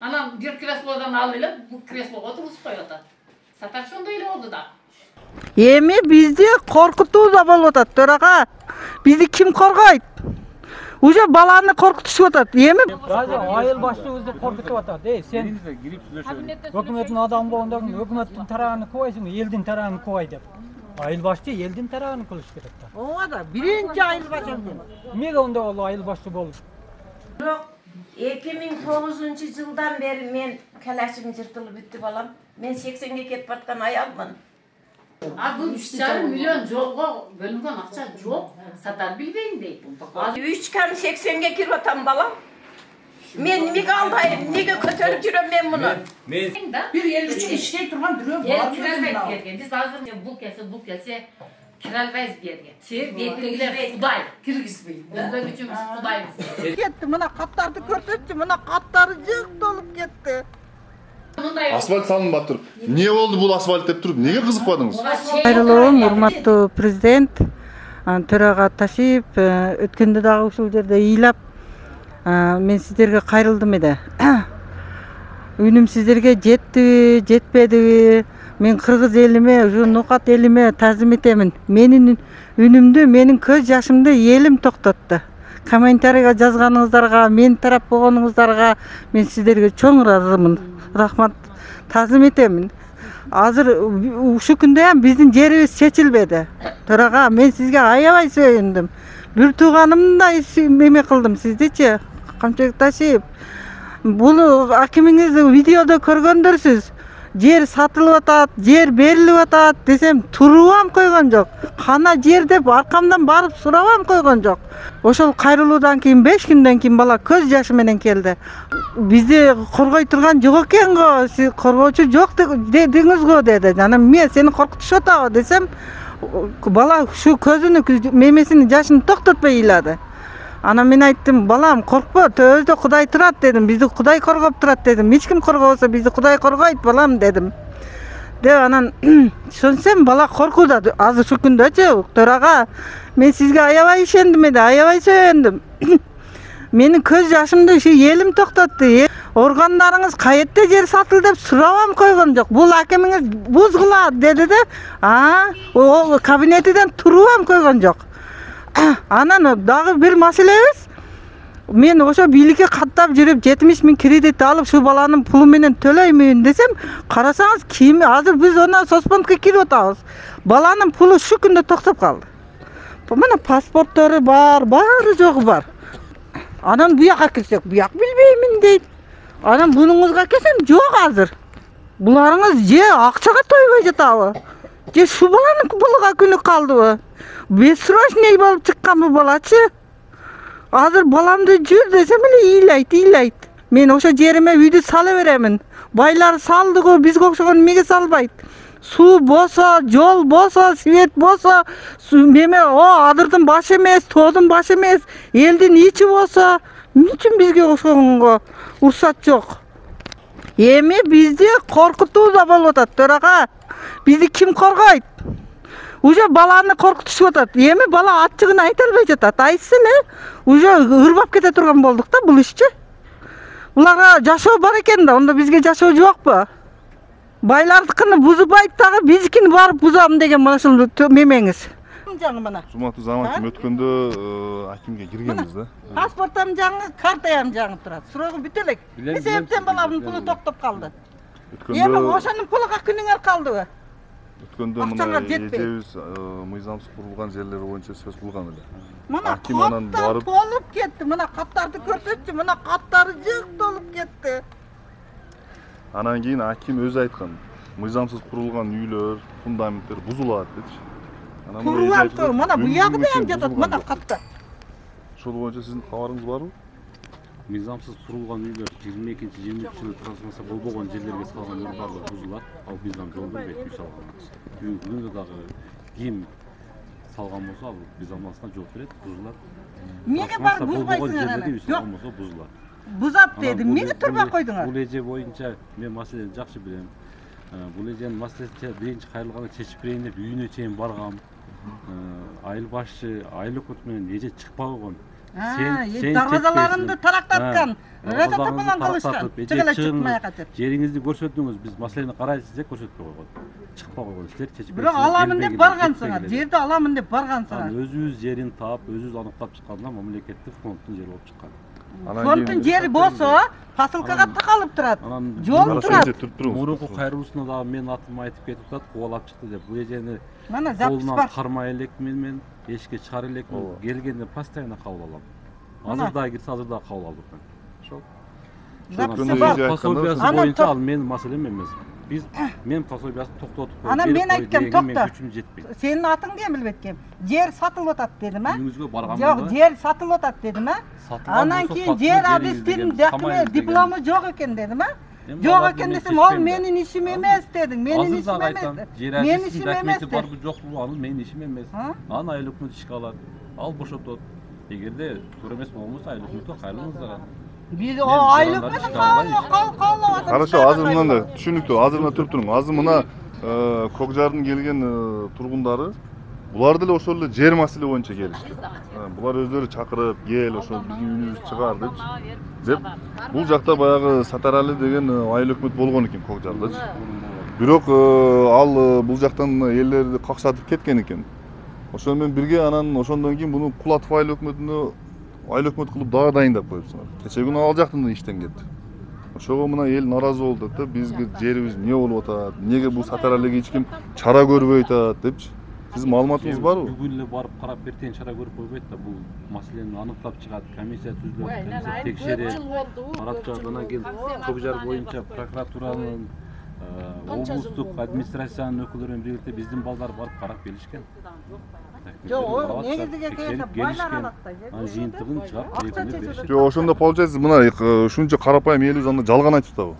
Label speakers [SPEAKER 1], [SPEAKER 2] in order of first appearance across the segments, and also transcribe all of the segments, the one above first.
[SPEAKER 1] Anam bir kreslodan alıyla bu kresloga oturup koyuyordu. Satar şunda öyle oldu da.
[SPEAKER 2] Emi bizde korkutup da bolup atat töraga. Bizi kim korgayt? Uje balаны korkutuşup atat. Emi
[SPEAKER 3] Bazen ayıl başlığımızda korkutup atat. Sen hükümetin adamı bolganda hükümetin tarağını koyaysın, eldin tarağını koy dep. Ayıl başlı eldin tarağını kılış gerek da.
[SPEAKER 2] Oňa da birinci ayıl başam.
[SPEAKER 3] Mega onda ol ayıl başlı bolup.
[SPEAKER 4] 2009 yıldan beri men kalaşım jırtılıp bitti balam. Men 80'ge ketip atkan ayalmın.
[SPEAKER 1] Bu 3,5 milyon jolga bölüngen akça yok. Satar bilbeyin deyip.
[SPEAKER 4] 3 kan 80'ge kirip atan balam. Men nige aldayım, nige kötörüp жүрөm men bunu.
[SPEAKER 1] Bir yer için işley turgan duruyor. Yer kiralbayız bergen. Biz hazır bu kelse kiralbayız bergen. Ser beklegiler Kuday kirgizbeyin. Bizden üçün biz Kudayız.
[SPEAKER 2] Ketdi, mına kattardı körsetçi, mına kattarı jık dolup ketdi.
[SPEAKER 5] Asfalt salınıp turup. Niye oldu bu asfalt dep turup? Nege kızıkmadınız?
[SPEAKER 2] Hayırlı urmattуу prezident, töraga taşıyıp, ötkende dagы uşul жерде ыйлап, men sizlerge kayryldym ede. Ünüm sizlerge jettibi, jetpedibi? Men Kırgız elime, şu Nukat elime tazim etemin. Menin ünümdü, menin köz yaşımda elim toktatты. Kommentariga жазганыңыздарга, men tarap болгонуңуздарга men sizlerge çoң разымын. Rahmat tazim etemin. Azır uşu күндө ham биздин жерибиz чечилбеди. Töraga, men sizge aябай сөйүндүm. Bir tuğanımda meme kıldım sizdeci. Kamçak taşıyıp. Bunu akiminiz videoda көргөндөрсүз. Yer satılıp atat, yer berilip atat desem turuam koygan jok. Kana yer dep arkamdan barıp surabam koygan jok. Oşol kayrılууdan keyin 5 günden keyin bala köz jaşı menen keldi. Bizde korgoy turgan jok eken go, siz korgoçu jok dediniz go dedi. Jana men seni korkutuşup atabı desem bala şu közünü memesini yaşını toktatpay iladı. Ana men ayttım, balam korkma, özde Kuday turat dedim. Bizi Kuday korgop turat dedim. Hiç kim korgobasa bizi Kuday korgayt balam dedim. De anan şonsem bala korkuda azı şu күндöçü töraga. Men sizge aябай işendim ede, aябай söýendim. Menin köz yaşımda şu elim toktatты. Organlarınız kayette yer satıl dep surabam koygan jok. Bul akeminiz buz kıla dedi de. O kabinetinden turubam koygan jok. Anan dagı bir maselemiz. Men oşo biylикке kattap жүрüp 70 000 kredit alıp şu balanın pulu menen төлөймүн desem, karasaňız kim? Hazır biz ona Sosbandga kirip otabız. Balanın pulu şu күндө toktop kaldı. Mana pasportları var, bari jogu var. Anan bu yaka kirsek, bu yak bilbeymin deyt. Anan bununuzga kelsem jok hazır. Bularыңыз же акчага тойбой жатабы? Же şu balanın puluga күnү kaldыбы? Бессрочный болуп чыккан bu балачы. Hazır balamды jür desem эле ыйлайт. Men oşo жериме үйдү сала беремин. Байлар салды го, бизге окшогон меге салбайт. Su bolsa, jol bolsa, свет bolsa, meme o adırdın başı emес, toodun başı emес, eldin içi bolsa, niçin bizge okşogongo уруксат жок? Эми bizde korkutup da bolup atat, töraga. Bizi kim korgayt? Uje balаны korkutuşup atat. Эми bala atçığını ayta alбай жатат. Айтсын uje ырбап kete turgan bolduk da bul işçi. Bulara жашоо бар экен да, onda bizge жашоо жокпу? Baylardыкını buzup ayttагы bizikini barıp buzam degen mana ушул memеңиz. Жаңы мына.
[SPEAKER 5] Зуматтуу заматым өткөндө акимге киргенбиз да.
[SPEAKER 2] Паспортам жаңы, картаям жаңы турат. Сурогу бүтө элек. Ne себептен баламдын пулу токтоп калды? Эми ошонун пулуга күнүңөр калдыбы?
[SPEAKER 5] Өткөндө мына эжебиз мыйзамсыз курулган жерлер боюнча сөз кылган эле.
[SPEAKER 2] Мына каттар толуп кетти. Мына каттарды көрсөтчү. Мына каттары жык толуп кетти.
[SPEAKER 5] Анан кийин аким өзү айткан. Мыйзамсыз курулган үйлөр, фундаменттер бузулат дечи.
[SPEAKER 2] Курулат, мына буягы да ham жатат, мына катта.
[SPEAKER 5] Ошол боюнча сиздин кабарыңыз барбы?
[SPEAKER 6] Мыйзамсыз курулган үйлөр 22-23 трансформация болбогон жерлерге салган үйлөр бузулат. Ал бизден жол бербейт үй салганбыз. Бүгүнкү дагы ким салган болсо, ал биз алмастан жооп берет, бузулат.
[SPEAKER 2] Меге бар бузбайсыңар аны?
[SPEAKER 6] Жок, болсо бузулат.
[SPEAKER 2] Бузап деди, меге турбай койдуңар?
[SPEAKER 6] Бул эже боюнча мен маселени жакшы билем. Бул эженин маселеси биринчи кайрылганда чечип берейин деп үйүнө чейин баргам. Айыл башчы, айыл өкмөтү менен эже чыкпай койгон.
[SPEAKER 2] Darvazalarımды taraqtatkan, rasa tapalan kılışkan. Çıgıla çıkmaya katır.
[SPEAKER 6] Жериңизди көрсөтүңүз, биз маселени карайбыз десек көрсөтпөй койгон. Чыкпай койгон силер чечип.
[SPEAKER 2] Бирок аламын деп баргансыңар, жерди аламын деп баргансыңар.
[SPEAKER 6] Өзүбүз жерин таап, өзүбүз аныктап чыкканда мамлекеттик фонддун жери болуп чыккан.
[SPEAKER 2] Фонддун жери болсо, посылкага такалып турат. Жол турат.
[SPEAKER 6] Мурунку кайрылуусунда дагы менин атымды айтып кетип атат, кубалап чыкты деп. Бул эжени
[SPEAKER 2] Мана запис бар.
[SPEAKER 6] Кармай элекмин мен, эшикке чыгар элекмин. Келгенде постоянно кабыл алам. Азыр дагы кирсе, азыр дагы кабыл алдык мен. Ошол.
[SPEAKER 2] Записи бар.
[SPEAKER 6] Пособиясы боюнча ал менин маселем эмес. Мен пособиясын токтотуп коюп,
[SPEAKER 2] Ана мен айткам, токто.
[SPEAKER 6] Күчүм жетпейт.
[SPEAKER 2] Сенин атыңды эми билбеткем. Жер сатылып атат дедим, а?
[SPEAKER 6] Үйүңүзгө барганмын.
[SPEAKER 2] Жок, жер сатылып атат дедим, а? Анан кийин жер адистин диплому жок экен дедим, а? Жок экен десем, ал менин ишим эмес дедиң. Менин ишим эмес. Менин ишим эмес.
[SPEAKER 6] Барбы жокпу, ал менин ишим эмес. Аны айыл өкмөт ишке алат. Ал бошотот. Эгерде туура эмес болмосо айыл өкмөткө кайрылыңыздар.
[SPEAKER 2] Биз айыл өкмөтүн каалап атат.
[SPEAKER 5] Хорошо, азыр мындай түшүнүктүү. Азыр мына туруп туруң. Азыр мына Көк Жардын келген тургундары булар деле ошол эле жер маселе боюнча келишти. Булар өздөрү чакырып, кел, ошол биздин үйүбүздү чыгар деп. Бул жакта баягы Сатаралы деген айыл өкмөт болгон экен Көк Жардачы. Бирок ал бул жактан элдерди каксатып кеткен экен. Ошол менен бирге анан ошондон кийин буну кулатып айыл өкмөтүнө айыл өкмөт кылып дагы дайындап коюпсуңар. Кече күнү ал жактан да иштен кетти. Ошого мына эл наразы болду да, бизге жерибиз эмне болуп атат, эмнеге бул Сатаралыга эч ким чара көрбөй атат депчи. Сиздин маалыматыңыз барбы?
[SPEAKER 6] Бүгүн эле барып карап бертен чара көрүп койбойт да, бул маселени аныктап чыгат, комиссия түзүлөт, комиссия текшерет. Анан кийин Көк Жар боюнча прокуратуранын, облустук администрациянын өкүлдөрү менен бирге биздин балдар барып карап келишкен.
[SPEAKER 2] Жок, негизиге келсе байлар алакта.
[SPEAKER 6] Жыйынтыгын чыгап беришет.
[SPEAKER 5] Жок, ошондо получается мына ушунча карапайым элибиз анда жалган айтып атабы?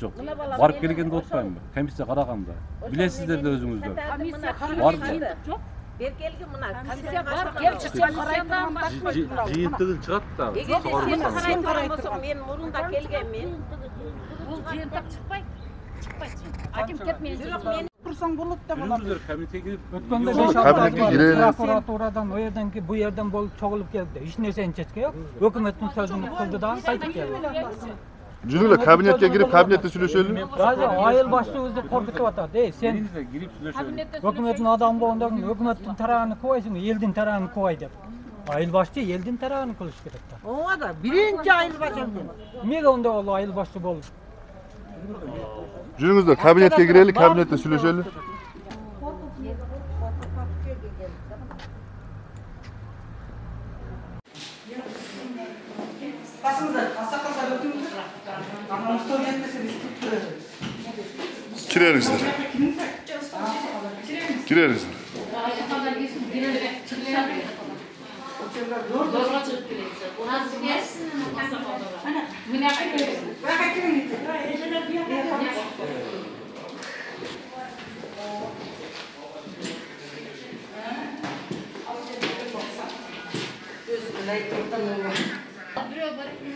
[SPEAKER 6] Жок. Барып келгенде отпаймынбы? Комиссия караганда. Билесиздер да өзүңүздөр.
[SPEAKER 4] Комиссия жок. Бер келген мына комиссия бар. Келчи сен карайдан
[SPEAKER 6] жыйынтыгын чыгат да.
[SPEAKER 4] Сен карайсың, мен мурунда келгенмин.
[SPEAKER 1] Бул жыйынтык чыкпайт. Аким кетмейин.
[SPEAKER 4] Бирок мен
[SPEAKER 2] Турсаң болот да болот.
[SPEAKER 6] Өзүңүздөр комитетке кирип
[SPEAKER 3] Өткөндө прокуратурадан, у жерден бу жерден болуп чогулуп келди. Эч нерсени чечкен жок. Өкмөттүн сөзүн кылды да кайтып келди.
[SPEAKER 5] Жүрүңүлөр кабинетке кирип, кабинетте сүйлөшөлү.
[SPEAKER 3] Азыр айыл башчыбызды коркутуп атат. Сен
[SPEAKER 6] кирип сүйлөшөлү.
[SPEAKER 3] өкмөттүн адамы болгондон өкмөттүн тарабын кубайсың, элдин тарабын кубай деп. Айыл башчы элдин тарабын кылыш керек да.
[SPEAKER 2] Ооба да, биринчи айыл башчы.
[SPEAKER 3] Эмнеге онда ол айыл башчы болуп?
[SPEAKER 5] Жүрүңүздөр кабинетке кирели, кабинетте сүйлөшөлү. Kireriңиздер. Кирерсиңер.
[SPEAKER 1] Зорго чыгып келет.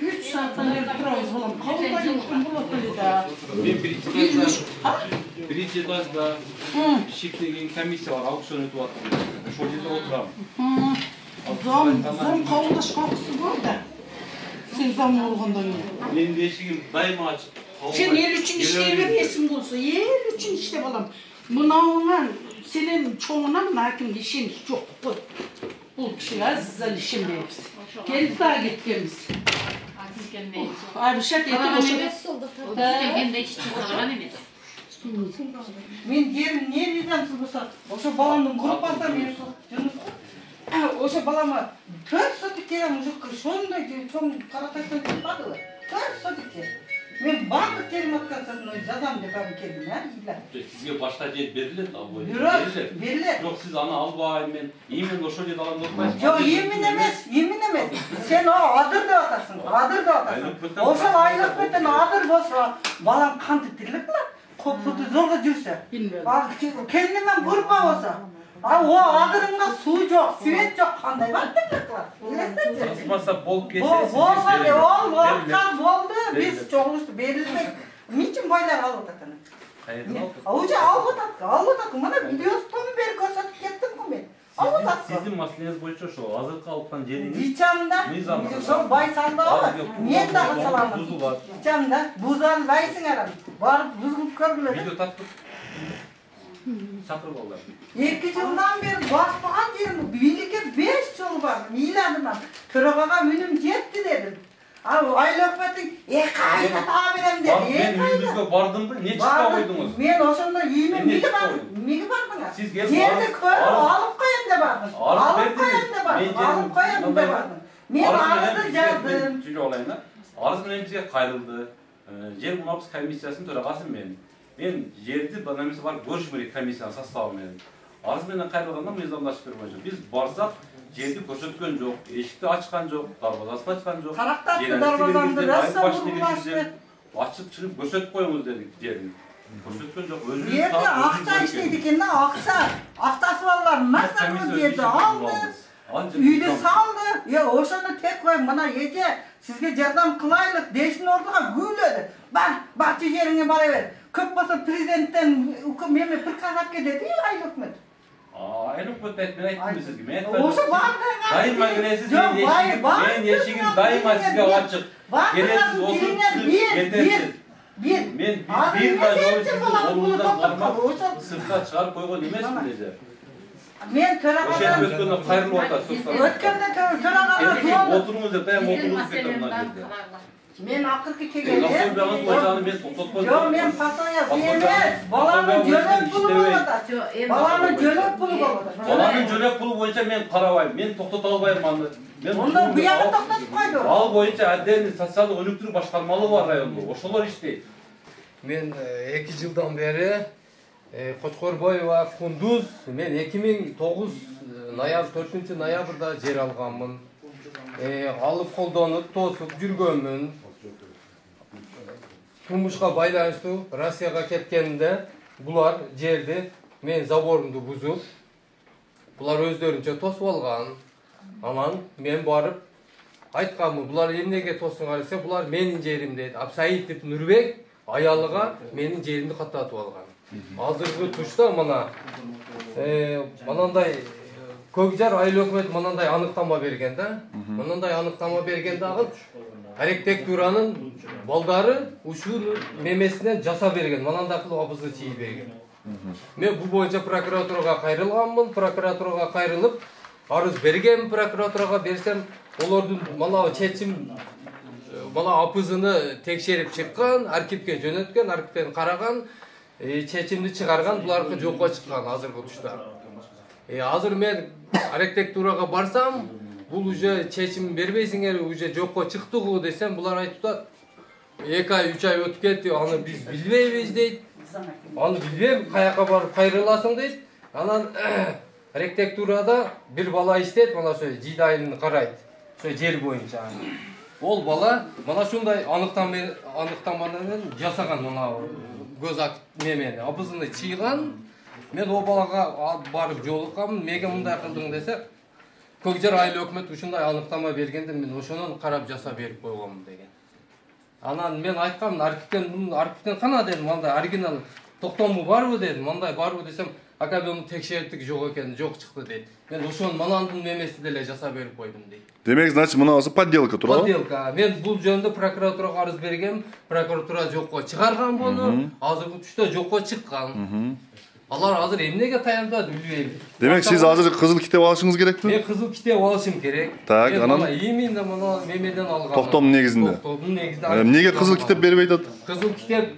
[SPEAKER 2] Üç saatten beri turabыз балам. Кабылбай жаткан болот эле да.
[SPEAKER 7] Мен биринчи этажда шектеген комиссия бар, аукцион өтүп атат. Ошол жерде отурам.
[SPEAKER 2] Зам кабылдашкан кысы бар да. Сен зам болгондон кийин.
[SPEAKER 7] Менин эшигим дайыма ачык.
[SPEAKER 2] Сен эл үчүн иштей бересиң болсо, эл үчүн иште балам. Мынауңан сенин чоңуна мына акимге ишенич жок кой. Бул кишиге азиздан ишенбейбиз. Келип дагы кеткенбиз.
[SPEAKER 1] Аким келмейт.
[SPEAKER 2] Абишат
[SPEAKER 1] Караган
[SPEAKER 2] этип
[SPEAKER 1] эмес. Biz келгенде эч ким караган эмес.
[SPEAKER 2] Мен жерим не ризамсыз болсо, ошо баламдын группасына мен жумуш. Ошо балама 4 сотик керем мужикка ошондой чоң каратайдан кетпадыбы? 4 сотик. Мен бардык жерим отказ жазам деп аны келдим, а?
[SPEAKER 7] Сизге башка жер берилет, ал боюнча
[SPEAKER 2] берилет.
[SPEAKER 7] Бирок сиз аны албай мен именно ошол жерде алам деп атпайсыз.
[SPEAKER 2] Жок, имин эмес. Сен адыр деп атасың, адыр деп атасың. Ошол айыл өкмөттөн адыр болсо, балам кантип тирилет кылат? Копсуту жолго жүрсө. Келинмен группа болсо. О адырыңда суу жок, свет жок, кандай бактырлык кылат? Билесиңби?
[SPEAKER 7] Кызмаса болуп кетсе,
[SPEAKER 2] болду, ол болду. Биз чогулушту берилбек. Мичим байлар алып атат аны.
[SPEAKER 7] Кайерден алдык?
[SPEAKER 2] Уже алып атат. Мына видеосун бери көрсөтүп кеттим го мен. Алып атат.
[SPEAKER 6] Сиздин маселеңиз боюнча ошо азыркы алып аткан жериңиз
[SPEAKER 2] Дичамда, ошо Байсалда мен дагы саламын. Дичамда бузалбайсыңар. Барып бузулуп көргүлөр.
[SPEAKER 6] Видео тартып чакырып алды.
[SPEAKER 2] 2 жылдан бeri баспаган жерим бийликке 5 жыл бардым. Ыйладым. Төрөгага үнүм жетти дедим. Айлөкмөттүн 2 айда таа берем деди.
[SPEAKER 6] Мен үйүңүзгө бардымбы? Не чыкпай койдуңуз?
[SPEAKER 2] Мен ошондо үйүмө миги бардыңар.
[SPEAKER 6] Сиз келип
[SPEAKER 2] жерди көрүп алып коем деп бардым. Алып коем деп бардым. Алып коем деп бардым. Мен арызды жаздым.
[SPEAKER 6] Түйлө алайын да. Арыз менен бизге кайрылды. Жер мунапс комиссиясынын төрагасы мен. Мен жерди банамысы бар көрүш керек комиссиянын составы менен. Арыз менен кайрылганда мыйзамдаштык боюнча биз барсак жерди көрсөткөн жок, эшикти ачкан жок, дарбазасын ачкан жок.
[SPEAKER 2] Тарактапты дарбазамды раса бурулмашты.
[SPEAKER 6] Ачып чыгып көрсөтүп коюңуз дедик жерин. Көрсөткөн жок. Өзүнүз
[SPEAKER 2] жерде акча иштейт экен да, акчасы балдар максатын жерди алды. Үйдү салды. Ошону тек коюп, мына эже сизге жардам кылайлык дештин ордуга күйлөдү. Бакчы жериңе бара бер. Көп болсо президенттен мени приказ алып кел деди Айлөкмөт.
[SPEAKER 6] Айлөкмөт мен айттым сизге. Мен
[SPEAKER 2] Ошо бардыңар.
[SPEAKER 6] Дайыма келесиз, мен эшигим дайыма сизге ачык. Келесиз, отуруп мен бир колунуздан кармап сыртка чыгарып койгон эмесмин эже.
[SPEAKER 2] Мен төрагада
[SPEAKER 6] өткөндө кайрылып атат.
[SPEAKER 2] Өткөндө төрагада
[SPEAKER 6] отуруңуз деп дайым отуруңуз кетем мына жерде.
[SPEAKER 2] Мен акыркы келгенде
[SPEAKER 6] мен токтоткон
[SPEAKER 2] жок, мен патоя эмес, баланын жөнөк пулу болуп атат. Баланын жөнөк пулу болуп атат.
[SPEAKER 6] Баланын жөнөк пулу боюнча мен карабайм, мен токтото албайм аны.
[SPEAKER 2] Онда буягы токтотуп койду.
[SPEAKER 6] Ал боюнча отдельный социалдык өнүктүрүү башкармалыгы бар райондо, ошолор иштейт.
[SPEAKER 8] Мен 2 жылдан бери Кочкорбоева Кундуз, мен 2009 4 ноябрда жер алганмын. Алып колдонуп, тосуп жүргөнмүн. Турмушка байланыштуу Россияга кеткенде булар жерди мен заборумду бузуп, булар өздөрүнчө тосуп алган. Анан мен барып айтканмын, булар эмнеге тосуңар десе, булар менин жерим дейт. Абсаитов Нурбек аялыга менин жеримди каттатып алган. Азыркы тушта мынандай Көкжар Айлөкмөт мынандай аныктама берген да. Мынандай аныктама берген дагы архитектуранын балдары ушул мемесинен жасап берген. Мынандай кылып абызды чийип берген. Мен бул боюнча прокуратурага кайрылганмын. Прокуратурага кайрылып арыз берген. Прокуратурага берсем, олордун мына чечим мына апызыны текшерип чыккан, архивге жөнөткөн, архивден караган, чечимди чыгарган, буларды жокко чыккан азыркы тушта. Азыр мен архитектурага барсам, бул уже чечим бербейсиңер, уже жокко чыктыгы десем, булар айтып атат. 2 ай, 3 ай өтүп кетти, аны биз билбейбиз дейт. Аны билбейм, каяка барып кайрыласың дейт. Анан архитектурада бир бала иштейт, мына ошо жидайын карайт. Ошо жер боюнча. Ол бала мына ушундай аныктаманы жасаган, мына көз мемени, абызыны чыйган. Мен о балага барып жолукканмын, эмнеге мындай кылдың десе, Көкжар Айлөкмөт ушундай аныктама бергенде мен ошонун карап жасап берип койгонмун деген. Анан мен айткам, архивден кана дедим, мындай оригинал токтому барбы дедим, мындай барбы десем, ака мен текшердик жок экен, жок чыкты дейт. Мен ошонун манандын мемеси деле жасап берип койдум дейт.
[SPEAKER 5] Демек, значит, мына осы подделка туурабы?
[SPEAKER 8] Подделка. Мен бул жөнүндө прокуратурага арыз бергем, прокуратура жокко чыгарган буну, азыркы тушта жокко чыккан. Алар азыр эмнеге таянат билбейм.
[SPEAKER 5] Демек, сиз азыр кызыл китеп алышыңыз керекпи?
[SPEAKER 8] Мен кызыл китеп алышым керек.
[SPEAKER 5] Так, анан
[SPEAKER 8] именно мына мемеден алгам.
[SPEAKER 5] Токтом негизинде.
[SPEAKER 8] Токтомдун негизинде.
[SPEAKER 5] Эмнеге кызыл китеп бербей атат?
[SPEAKER 8] Кызыл китеп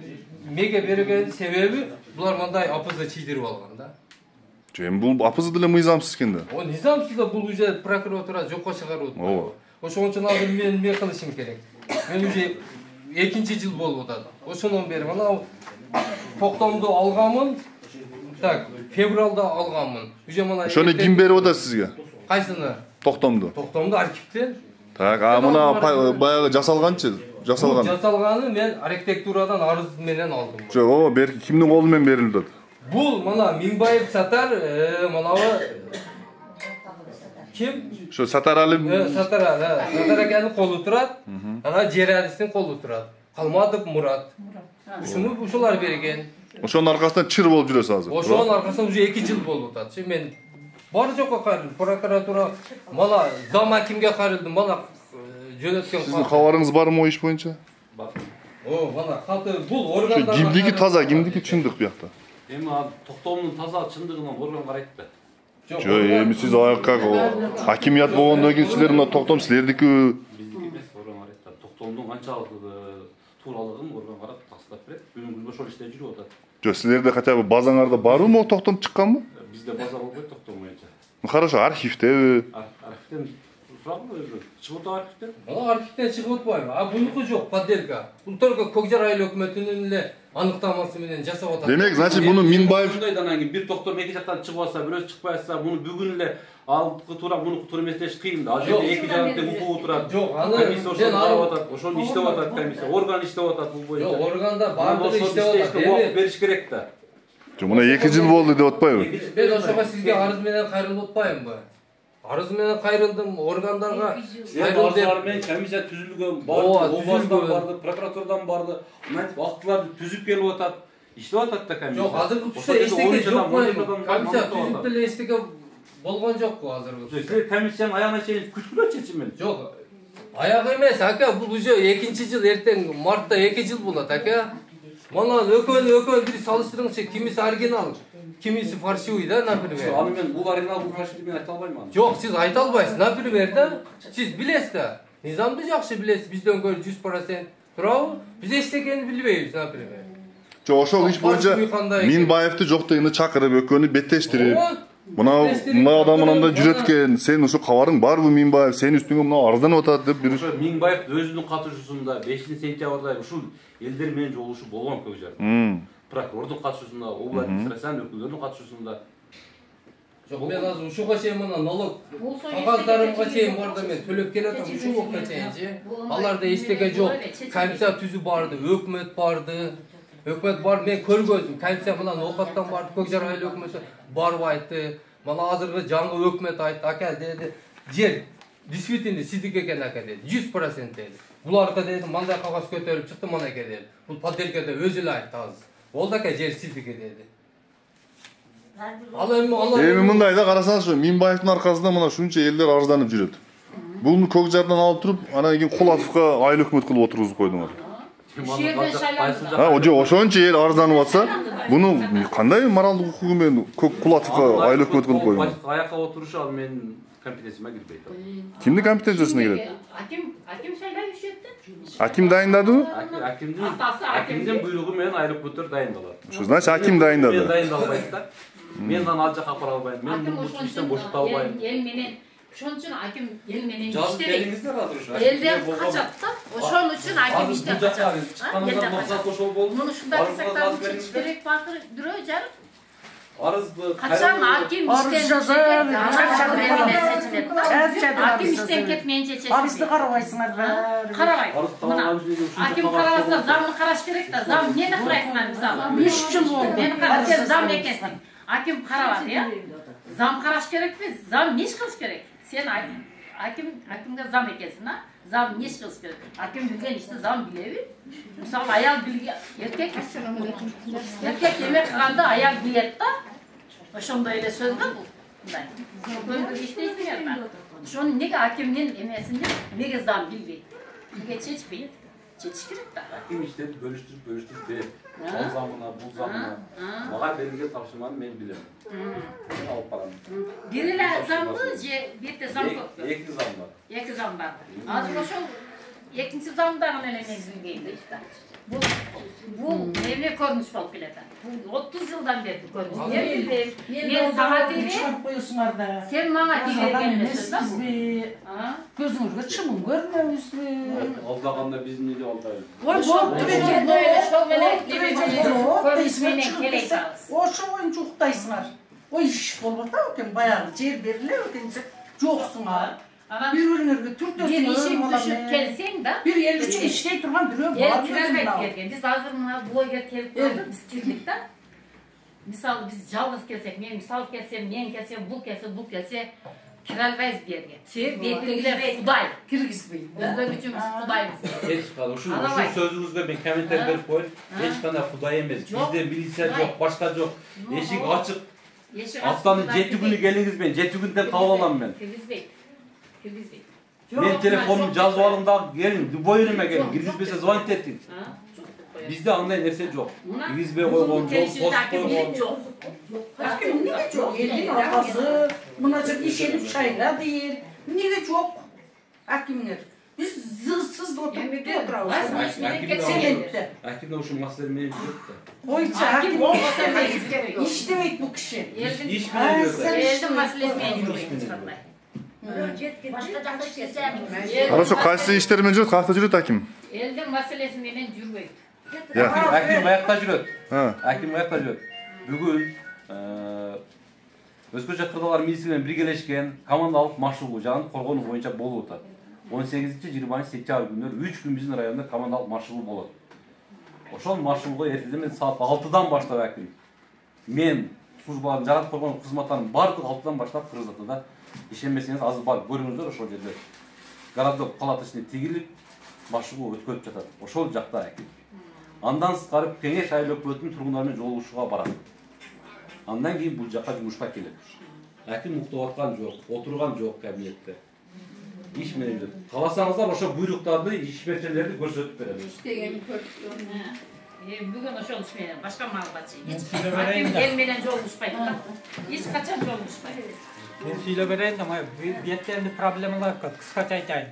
[SPEAKER 8] эмнеге берген себеби булар мындай апызды чийдирип алган да.
[SPEAKER 5] Эми бул апызы деле мыйзамсыз экен да.
[SPEAKER 8] О, мыйзамсыз да, бул уже прокуратура жокко чыгарып атат.
[SPEAKER 5] Ооба.
[SPEAKER 8] Ошон үчүн азыр мен эмне кылышым керек? Мен уже 2 жыл болуп атат. Ошондон бери мына токтомду алганмын. Так, февралда алганмын. Уже мына
[SPEAKER 5] Ошону ким берип атат сизге?
[SPEAKER 8] Кайсыны?
[SPEAKER 5] Токтомду.
[SPEAKER 8] Токтомду архивден.
[SPEAKER 5] Так, мына баягы жасалганчы?
[SPEAKER 8] Жасалганы мен архитектурадан арыз менен алдым.
[SPEAKER 5] Жок, берки кимдин колу менен берилди атат?
[SPEAKER 8] Бул мына Минбаев Сатар, мынабы ким?
[SPEAKER 5] Ошо Сатаралы.
[SPEAKER 8] Сатар аканын колу турат. Анан Жералистин колу турат. Калматов Мурат. Ушулар берген.
[SPEAKER 5] Ошонун аркасынан чыр болуп жүрөсүз азыр.
[SPEAKER 8] Ошонун аркасынан уже 2 жыл болуп атат. Мен Бар жокко кайрылды. Прокуратура мала зам акимге кайрылды. Мала жөнөткөн.
[SPEAKER 5] Сиздин кабарыңыз бармы о иш боюнча?
[SPEAKER 8] Бар. О, мана каты бул органдар.
[SPEAKER 5] Кимдики таза, кимдики чындык буякта?
[SPEAKER 6] Эми токтомдун таза чындыгынан орган карайт да.
[SPEAKER 5] Жок, эми сиз как хакимият болгондон кийин силер мына токтом силердики
[SPEAKER 6] Биздики эмес, орган карайт да. Токтомдун канчалык тууралыгын орган карап тастап берет. Бүгүн ошол иште жүрүп атат.
[SPEAKER 5] жок, силерде хотя бы базаңарда барбы могу токтом чыкканбы?
[SPEAKER 6] Бизде база болбойт токтом боюнча.
[SPEAKER 5] Ну хорошо, архивдеби?
[SPEAKER 6] Архивден сурабы өзү? Чыгып атат архивден?
[SPEAKER 8] Мына архивден чыгып атпайбы? А бунуку жок, подделка. Бул только Көкжар айыл өкмөтүнүн эле аныктамасы менен жасап атат.
[SPEAKER 5] Демек, значит, буну Минбаев
[SPEAKER 6] Мындайдан кийин бир токтом эки жактан чыгып атса, бирөөсү чыкпай атса, муну бүгүн эле алдыкы туура, мунуку туура эмес деш кыйын да. Ал жерде эки жактан тең укугу турат.
[SPEAKER 8] Жок, аны
[SPEAKER 6] комиссия ошону карап атат, ошону иштеп атат комиссия, орган иштеп атат бул боюнча.
[SPEAKER 8] Жок, органда баардыгы иштеп атат.
[SPEAKER 6] Эми бериш керек да.
[SPEAKER 5] жок, мына 2 жыл болду деп атпайбы?
[SPEAKER 8] Мен ошого сизге арыз менен кайрылып атпаймынбы? Арыз менен кайрылдым, органдарга
[SPEAKER 6] кайрылдым деп менен комиссия түзүлгөн, областан барды, прокуратурадан барды, мынтип актыларды түзүп келип атат, иштеп атат да комиссия.
[SPEAKER 8] Жок, азыркы учурда эчтеке жок коюлган. Комиссия түзүп деле эчтеке болгон жокпу азыркы учурда.
[SPEAKER 6] Сиз комиссиянын аягына чейин күткүлө чечимин.
[SPEAKER 8] Жок. Аягы эмес, ака, бул уже 2-жыл эртең мартта 2 жыл болот, ака. Мана экөөнү бир салыштырыңызчы, кимиси оригинал, кимиси фальшивый да, например.
[SPEAKER 6] Аны мен бул оригинал, бул фальшивый мен айта албайм аны.
[SPEAKER 8] Жок, сиз айта албайсыз, например да. Сиз билесиз да. Низамды жакшы билесиз, бизден көрө 100%. Туурабы? Биз эчтекени билбейбиз, например.
[SPEAKER 5] Жок, ошол иш боюнча Минбаевди жок дегенде чакырып, экөөнү беттештирип, мына адам мындай жүрөт экен, сен ушу кабарың барбы Минбаев, сенин үстүңө мына арызданып атат деп бир.
[SPEAKER 6] Минбаев өзүнүн катышуусунда 5-сентябрда ушул элдер менен жолугушуу болгон Көкжарда. Прокурордун катышуусунда, областный администрациянын өкүлдөрүнүн катышуусунда.
[SPEAKER 8] Жок, мен азыр ушуга чейин мына налог кагаздарымга чейин бар да мен төлөп келатам, ушул убакка чейинчи. Аларда эчтеке жок. Комиссия түзүп барды, өкмөт барды. Өкмөт бар, мен көргөзүм. Комиссия менен оокаттан барды, Көкжар айыл өкмөтү барып айтты. Мана азыркы жаңы өкмөт айтты, ака деди, жер действительно сиздики экен ака деди, 100% деди. Буларга деди, мындай кагаз көтөрүп чыкты манеке деди. Бул подделкада өзү эле айтты азыр. Болду ака, жер сиздики деди.
[SPEAKER 5] Эми мындай да карасаңызчы, Минбаевдин аркасында мына шунча элдер арызданып жүрөт. Буну Көкжардан алып туруп, анан кийин Кулатовго айыл өкмөт кылып отургузуп койдуңар. Ошончо эл арызданып атса, буну кандай моралдык укугу менен Кулатовго айыл өкмөт кылып койдуңар?
[SPEAKER 6] Аякка отурушу ал менин компетенцияма кирбейт.
[SPEAKER 5] Кимдин компетенциясына кирет?
[SPEAKER 1] Аким шайлап ишетти.
[SPEAKER 5] Аким дайындадыбы?
[SPEAKER 6] Акимдин буйругу менен айыл өкмөттөр дайындалат.
[SPEAKER 5] Ошо значит аким дайындады.
[SPEAKER 6] Мен дайындалбайт да. Мен аны ал жака апара албайм. Мен бул иштен бошото албайм.
[SPEAKER 1] Эл менен ошон үчүн аким эл менен
[SPEAKER 6] жазып бериңиздер азыр ушу.
[SPEAKER 1] Элдер качат да. Ошон үчүн аким иштен качат.
[SPEAKER 6] Чыкканыңызда максат ошол болду.
[SPEAKER 1] Муну ушундай кылсак чечиш керек бакыр дүрө жарык.
[SPEAKER 6] Арызды
[SPEAKER 1] качан аким иштен аким иштен кетмейинче чечиш.
[SPEAKER 2] Арызды карабайсыңарбы?
[SPEAKER 1] Карабайт. Аким карабаса замды караш керек да. Зам эмне карайсыңар мисалы? 3 жыл болду. Мени кара, сен зам экенсиң. Аким карабат, э? Зам караш керекпи? Зам не кылыш керек? Сен акимге зам экенсиң, а? Зам не кылыш керек? Аким билген ишти зам билеби? Мисалы аял билген, эркек эме кылганда аял билет да. Ошондой эле сөз да бул. Мындай. Көндүр иштейсиңер да. Ошону неге акимдин эмесинде неге зам билбейт? Неге чечпейт? Чечиш керек да.
[SPEAKER 6] Аким иштерди бөлүштүрүп берет. Ал замына, бул замына. Мага берилген тапшырманы мен билем. Алып барам.
[SPEAKER 1] Бир эле замбы же бирде зам көппү?
[SPEAKER 6] 2 зам бар.
[SPEAKER 1] 2 зам бар. Азыр ошол экинчи замдагы эле мен билбейм да. Бул эмне көрүнүш болуп келет. Бул 30 жылдан бери көрүнүш. Мен билбейм. Мен сага тийбейм.
[SPEAKER 2] Чыгарып коесуңар да.
[SPEAKER 1] Сен мага тийбеген эмессиң да.
[SPEAKER 2] Көзүңүзгө чымын көрмөбүзбү?
[SPEAKER 6] Алдаганда биз эмне деп алдайбыз?
[SPEAKER 2] Ой,
[SPEAKER 1] ошол менен көрүнүш менен келет алабыз.
[SPEAKER 2] Ошо боюнча уктайсыңар. Ой, иш болуп атат экен, баягы жер бериле экенсе, жоксуңар. Бири-бириңерге түртөсүңөр.
[SPEAKER 1] Мен ишим түшүп келсең да.
[SPEAKER 2] Бир эл үчүн иштей турган бирөө бар.
[SPEAKER 1] Келген. Биз азыр мына блогер келип калды, биз кирдик да. Мисалы биз жалгыз келсек, мен мисалы келсем, мен келсем, бул келсе, кире албайбыз бу жерге. Себеби бетегилер Кудай киргизбейт. Өздөрү үчүн биз Кудайбыз.
[SPEAKER 6] Эч кандай ушул сөзүңүзгө мен комментарий берип коеюн. Эч кандай Кудай эмес. Бизде милиция жок, башка жок. Эшик ачык. Haftanın 7 günü geliniz ben. 7 günde kabul alam ben. Ben telefonum yazıp alım da gelin. Boyunuma gelin. Girgizbese zvont ettin. Bizde anlayan nerse yok. Girgizbe koygon yok, post koygon yok.
[SPEAKER 9] Hakim niye çok? Elin arkası, bunacık işelip çayla değil. Niye çok? Hakimler. Biz zırsız oturup oturalım.
[SPEAKER 6] Hakim de o şu masları mevcut da.
[SPEAKER 9] Oysa hakim iş demek bu kişi.
[SPEAKER 6] İş mi diyorsa?
[SPEAKER 1] Eldim meselesine
[SPEAKER 5] Ana şu qaysı işleri men жүрөт, кайда жүрөт аким?
[SPEAKER 1] Eldim meselesi menen жүрбөйт.
[SPEAKER 6] Hakim ayakta жүрөt.
[SPEAKER 5] Ha.
[SPEAKER 6] Hakim ayakta жүрөt. Бүгүн Өзгөчө кырдаалар милиция менен биргелешкен командалык маршрут жагын коргонуу боюнча болуп атат. 18-20 сентябрь күндөр 3 күн биздин районда командалык маршрут болот. Ошол маршрутка эртеден мен саат 6-дан баштап аким. Мен службалардын жарат койгон кызматтарын бардыгы 6-дан баштап кыргызат да. Ишенбесеңиз азыр барып көрүңүздөр ошол жерде. Городок палатасына тигилип маршрут өткөрүп жатат. Ошол жакта аким. Андан сырткары кеңеш айыл өкмөтүнүн тургундары менен жолугушууга барат. Андан кийин бул жакка жумушка келет. Аким уктап аткан жок, отурган жок кабинетте. Иш менен жүрөт. Кааласаңыздар ошо буйруктарды, ишмерчилерди көрсөтүп берем.
[SPEAKER 9] İştegen көрсөтүп.
[SPEAKER 1] Бүгүн ошол иш менен башка маалыматчы. Аким эл менен жолугушпайт да. Эч качан жолугушпайт.
[SPEAKER 3] Мен сүйлөп берейин да, беттеринде проблемалар көп. Кыскача айтайын.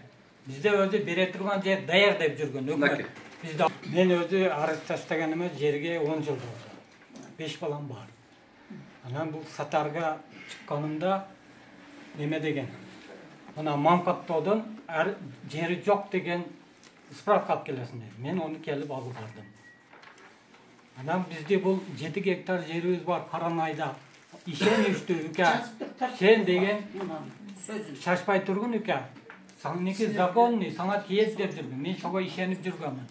[SPEAKER 3] Бизде өзү бере турган жер даяр деп жүргөн өкмөт. Бизде мен өзү арыз таштаганыма жерге 10 жыл болду. 5 балам бар. Анан бул сатарга чыкканымда неме деген. Мына Манкаттоодон жери жок деген справка алып келесиң деп. Мен onu келип алып бардым. Анан бизде бул 7 гектар жерибиз бар Каранайда. Ишеничтүү үкө. Сен деген шашпай тургун үкө. Саңники законный, саңа тиет деп жүргүн. Мен шого ишенип жүргөмүн.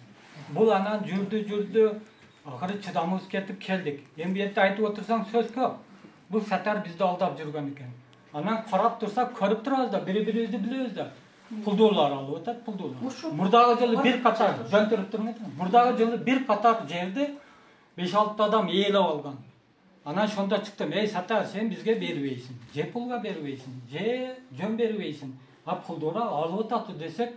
[SPEAKER 3] Бул анан жүрдү. Акыры чыдамыбыз кетип келдик. Эми бу жерде айтып отурсаң сөз көп. Бул сатар бизди алдап жүргөн экен. Анан карап турсак көрүп турабыз да, бири-бирибизди билебиз да. Пулдуулар алып атат, пулдуулар. Мурдагы жылы бир катар жөнтөрүп турмун. Мурдагы жылы бир катар жерди 5-6 адам ээлеп алган. Анан шонда чыктым, ey сатар, сен бизге бербейсиң. Же пулга бербейсиң, же жөн бербейсиң. А пулдуура алып атат десек,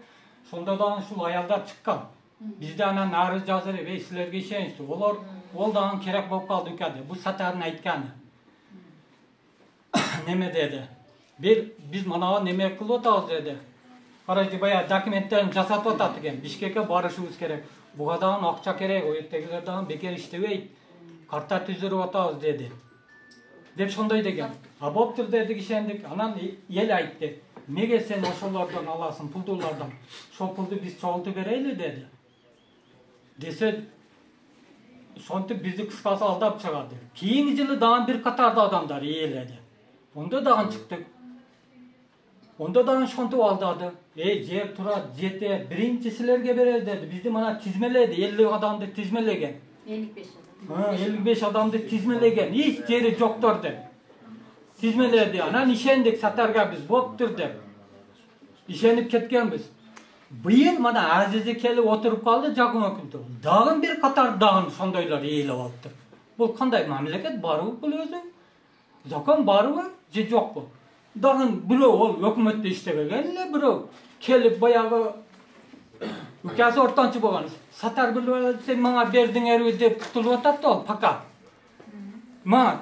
[SPEAKER 3] шонда дагы ушул аялдар чыккан. Bizde anan arız жазыр, ey sizlerge işenişti. Ol dağın kerek болып kaldı ülkede. Bu satarın aytkanı. Neme dedi. Biz manağa neme kılıp otağız dedi. Karajı bayağı dokumentlerini jasatып atат eкен. Bişkek'e barışımız gerek. Bu kadağın akça gerek. O yettekiler dağın beker iştebeyt. Karta tüzdürüp atağız dedi. Dep şonday degen. A boptur dedik işendik. Anan el aytты. Nege sen oşollardan alasın, puldulardan. Şol puldu biz çoğultu bereyli dedi. Dese sontu bizi kıskası aldap çıkardı. Keyingi жылы dağın bir katarda adamlar iyiledi. Onda dağın çıktık. Onda dağın şontu aldadı. Jer tura jete birincisilerge berer dedi. Bizdi mana tizmeledi. 50 adamdı tizmelegen.
[SPEAKER 1] 55
[SPEAKER 3] adam. 55 adamdı tizmelegen. Hiç jeri joktor dedi. Tizmeledi. Anan işendik satarga biz boptur dedi. İşenip ketkenbiz. Bıyıl mana azizi kelip oturup kaldı jakın öküntü. Dağın bir katar dağın sondoylar eğilip aldı. Bu kanday mamleket barıp bul özü. Zakon barıp je jok bu. Dağın biri ol ökümetте iştebegen, biri kelip bayağı ülkesi ortançı bolgan. Satar biri sen bana berdin erbi dep kutulup atat da ol paka.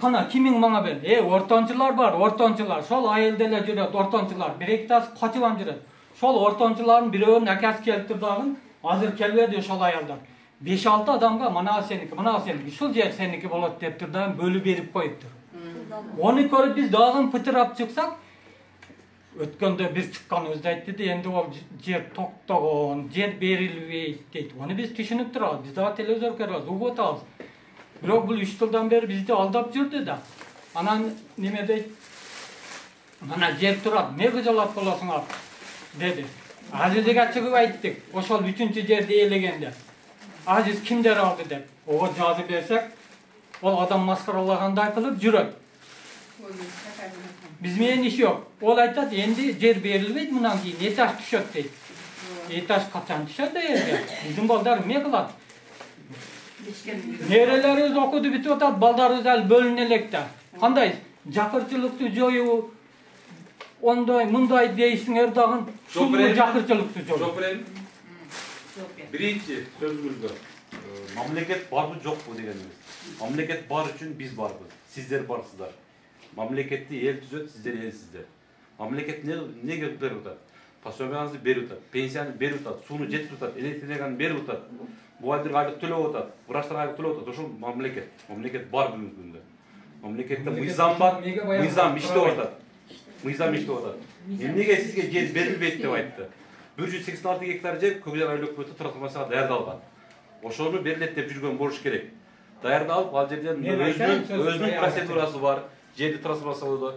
[SPEAKER 3] Kana kimin bana berdi? Ortançılar var, ortançılar. Şol ayeldeler жүрөт, ortançılar. Bir ektasi kaçıvam жүрөt. Şol ortançıların biröөнүн akasi kelip turduğun azır kelbedi şol ayallar. 5-6 adamga mana seniki, şul yer seniki bolot dep turduğun bölü berip koyuptur. Onu görüp biz dağın pıtırap çıksak, ötkende bir çıkkan özde aytdı da endi o yer toktogon, yer berilbeyt deydi. Onu biz düşünüp turabız. Biz daha televizor görüyoruz, uğut otabız. Biroq bul 3 yıldan beri bizdi aldap жүрdü da. Anan neme deydi? Mana yer turab, ne gıcalat bolasыңар dedi. Aziz'e çıkıp ayttık. Oşol 3-cü jerde elegende. Aziz kimler aldı dep. Oğa жазып bersek, ol adam maskaralaganday kılıp жүрөt. Biz menen iş yok. Ol aytat, endi yer berilbeyt mundan keyin etaş düşöt deydi. Etaş kaçan düşöt da yerge. Bizim balдар ne kılat? Nerelerimiz okudu bitip atat, baldarımız el bölünelekte. Kanday? Жакырчылыкты жоюу, ондай, мындай дейсиңер дагы, ушул жакырчылыкты жоюу.
[SPEAKER 7] Жок берем. Биринчи сөзүңүзгө мамлекет барбы жокпу дегенибиз. Мамлекет бар үчүн биз барбыз. Сиздер барсыздар. Мамлекетти эл түзөт, сиздер элсиздер. Мамлекет неге берип атат? Пособиянызды берип атат, пенсияны берип атат, сууну жетип атат, электр энергияны берип атат. Бугалтер айлык төлөп атат, врачтар айлык төлөп атат. Ошол мамлекет. Мамлекет бар бүгүнкү күндө. Мамлекетте мыйзам бар, мыйзам иштеп атат. Мыйзам иштеп атат. Эмнеге сизге жер берилбейт деп айтты. 186 гектар жер Көкжар айыл өкмөтү трансформацияга даярдалган. Ошону берилет деп жүргөн болуш керек. Даярдалып, ал жерден өзүнүн процедурасы бар. Жерди трансформациялоодо.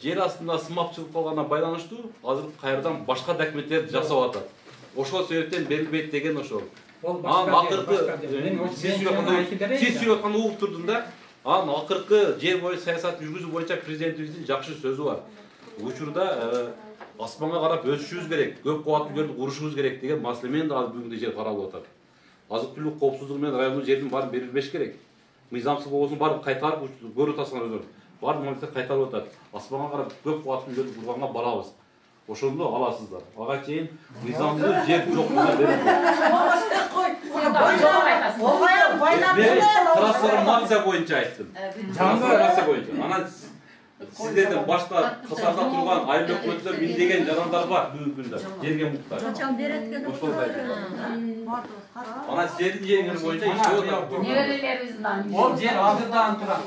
[SPEAKER 7] Жер астында сымапчылык кылганына байланыштуу азыр кайрадан башка документтерди жасап атат. Ошол себептен берилбейт деген ошол. Анан акыркы сиз сүйлөткөн угуп турдум да. Анан акыркы жер бою саясат жүргүзүү боюнча президентибиздин жакшы сөзү бар. Учурда аспанга карап өсүшүбүз керек, көп кубаттуу жерди курушубуз керек деген маселе менен да бүгүнкү жер каралып атат. Азык-түлүк коопсуздугу менен райондун жердин баарын берилбеш керек. Мыйзамсыз болбосун баарын кайтарып, көрүү тасалар өзөр. Бар мамлекет кайтарып атат. Аспанга карап көп кубаттуу жерди курганга барабыз. Ошондо аласыздар. Ага чейин мыйзамдуу жер жок трансформация боюнча айттым. Трансформация боюнча. Анан сиздерден башка катарда турган айыл өкмөттөр миңдеген жандар бар бүгүнкү күндө. Жерге муктаж. Качан берет деп Анан сиздердин жериңер боюнча иштеп атат.
[SPEAKER 1] Неберелерибиздин
[SPEAKER 3] Ол жер азырдан турат.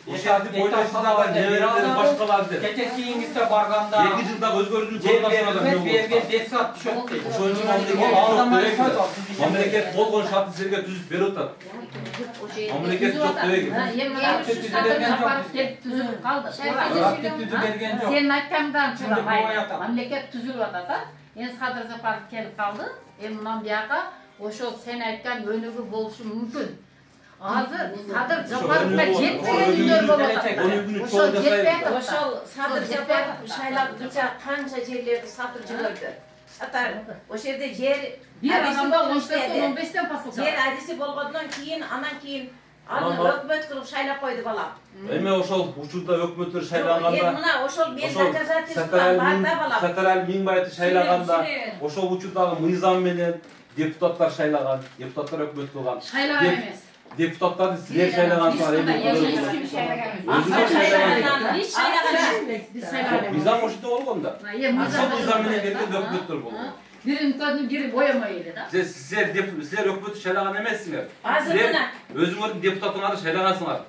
[SPEAKER 3] Ошарды бойлойсуздар, неберелер башкаларды. Кече кийиңизде барганда 2 жылда өзгөрүүнү берге десат түшөт дейт.
[SPEAKER 7] Ошон үчүн мамлекет болгон шартты силерге түзүп берип атат. Мамлекет жок дебеги.
[SPEAKER 1] Түзүлүп калды. Сен айткандан чыга мамлекет түзүлүп атат. Эми Садыр Жапаров келип калды. Эми мындан бияка ошол сен айткан өнүгүү болушу мүмкүн. Азыр Садыр Жапаровга жетпеген үйлөр болуп атат. Ошол жетпей атат.
[SPEAKER 4] Ошол Садыр Жапаров шайлапкыча канча жерлерди сатып жүрөдү. Сатар. Ошол жерде жер
[SPEAKER 1] бир адамда 14-15тен посылка.
[SPEAKER 4] Жер адиси болгондон кийин, анан кийин аны өкмөт кылып шайлап койду балам.
[SPEAKER 7] Эми ошол учурда өкмөттөр шайланганда,
[SPEAKER 4] мына ошол мен доказательство бар да балам.
[SPEAKER 7] Сатарал Миңбаевди шайлаганда, ошол учурдагы мыйзам менен депутаттар шайлаган, депутаттар өкмөт кылган.
[SPEAKER 1] Шайлаган эмес.
[SPEAKER 7] Депутаттарды силер шайлагансыңар, мыйзам ошондо болгон да. Мыйзам менен берген өкмөттөр болгон.
[SPEAKER 1] Бирин көзүн бири боемой эле да.
[SPEAKER 7] Силер өкмөттү шайлаган эмессиңер. Силер өзүңөрдүн депутаттарыңарды шайлагансыңар.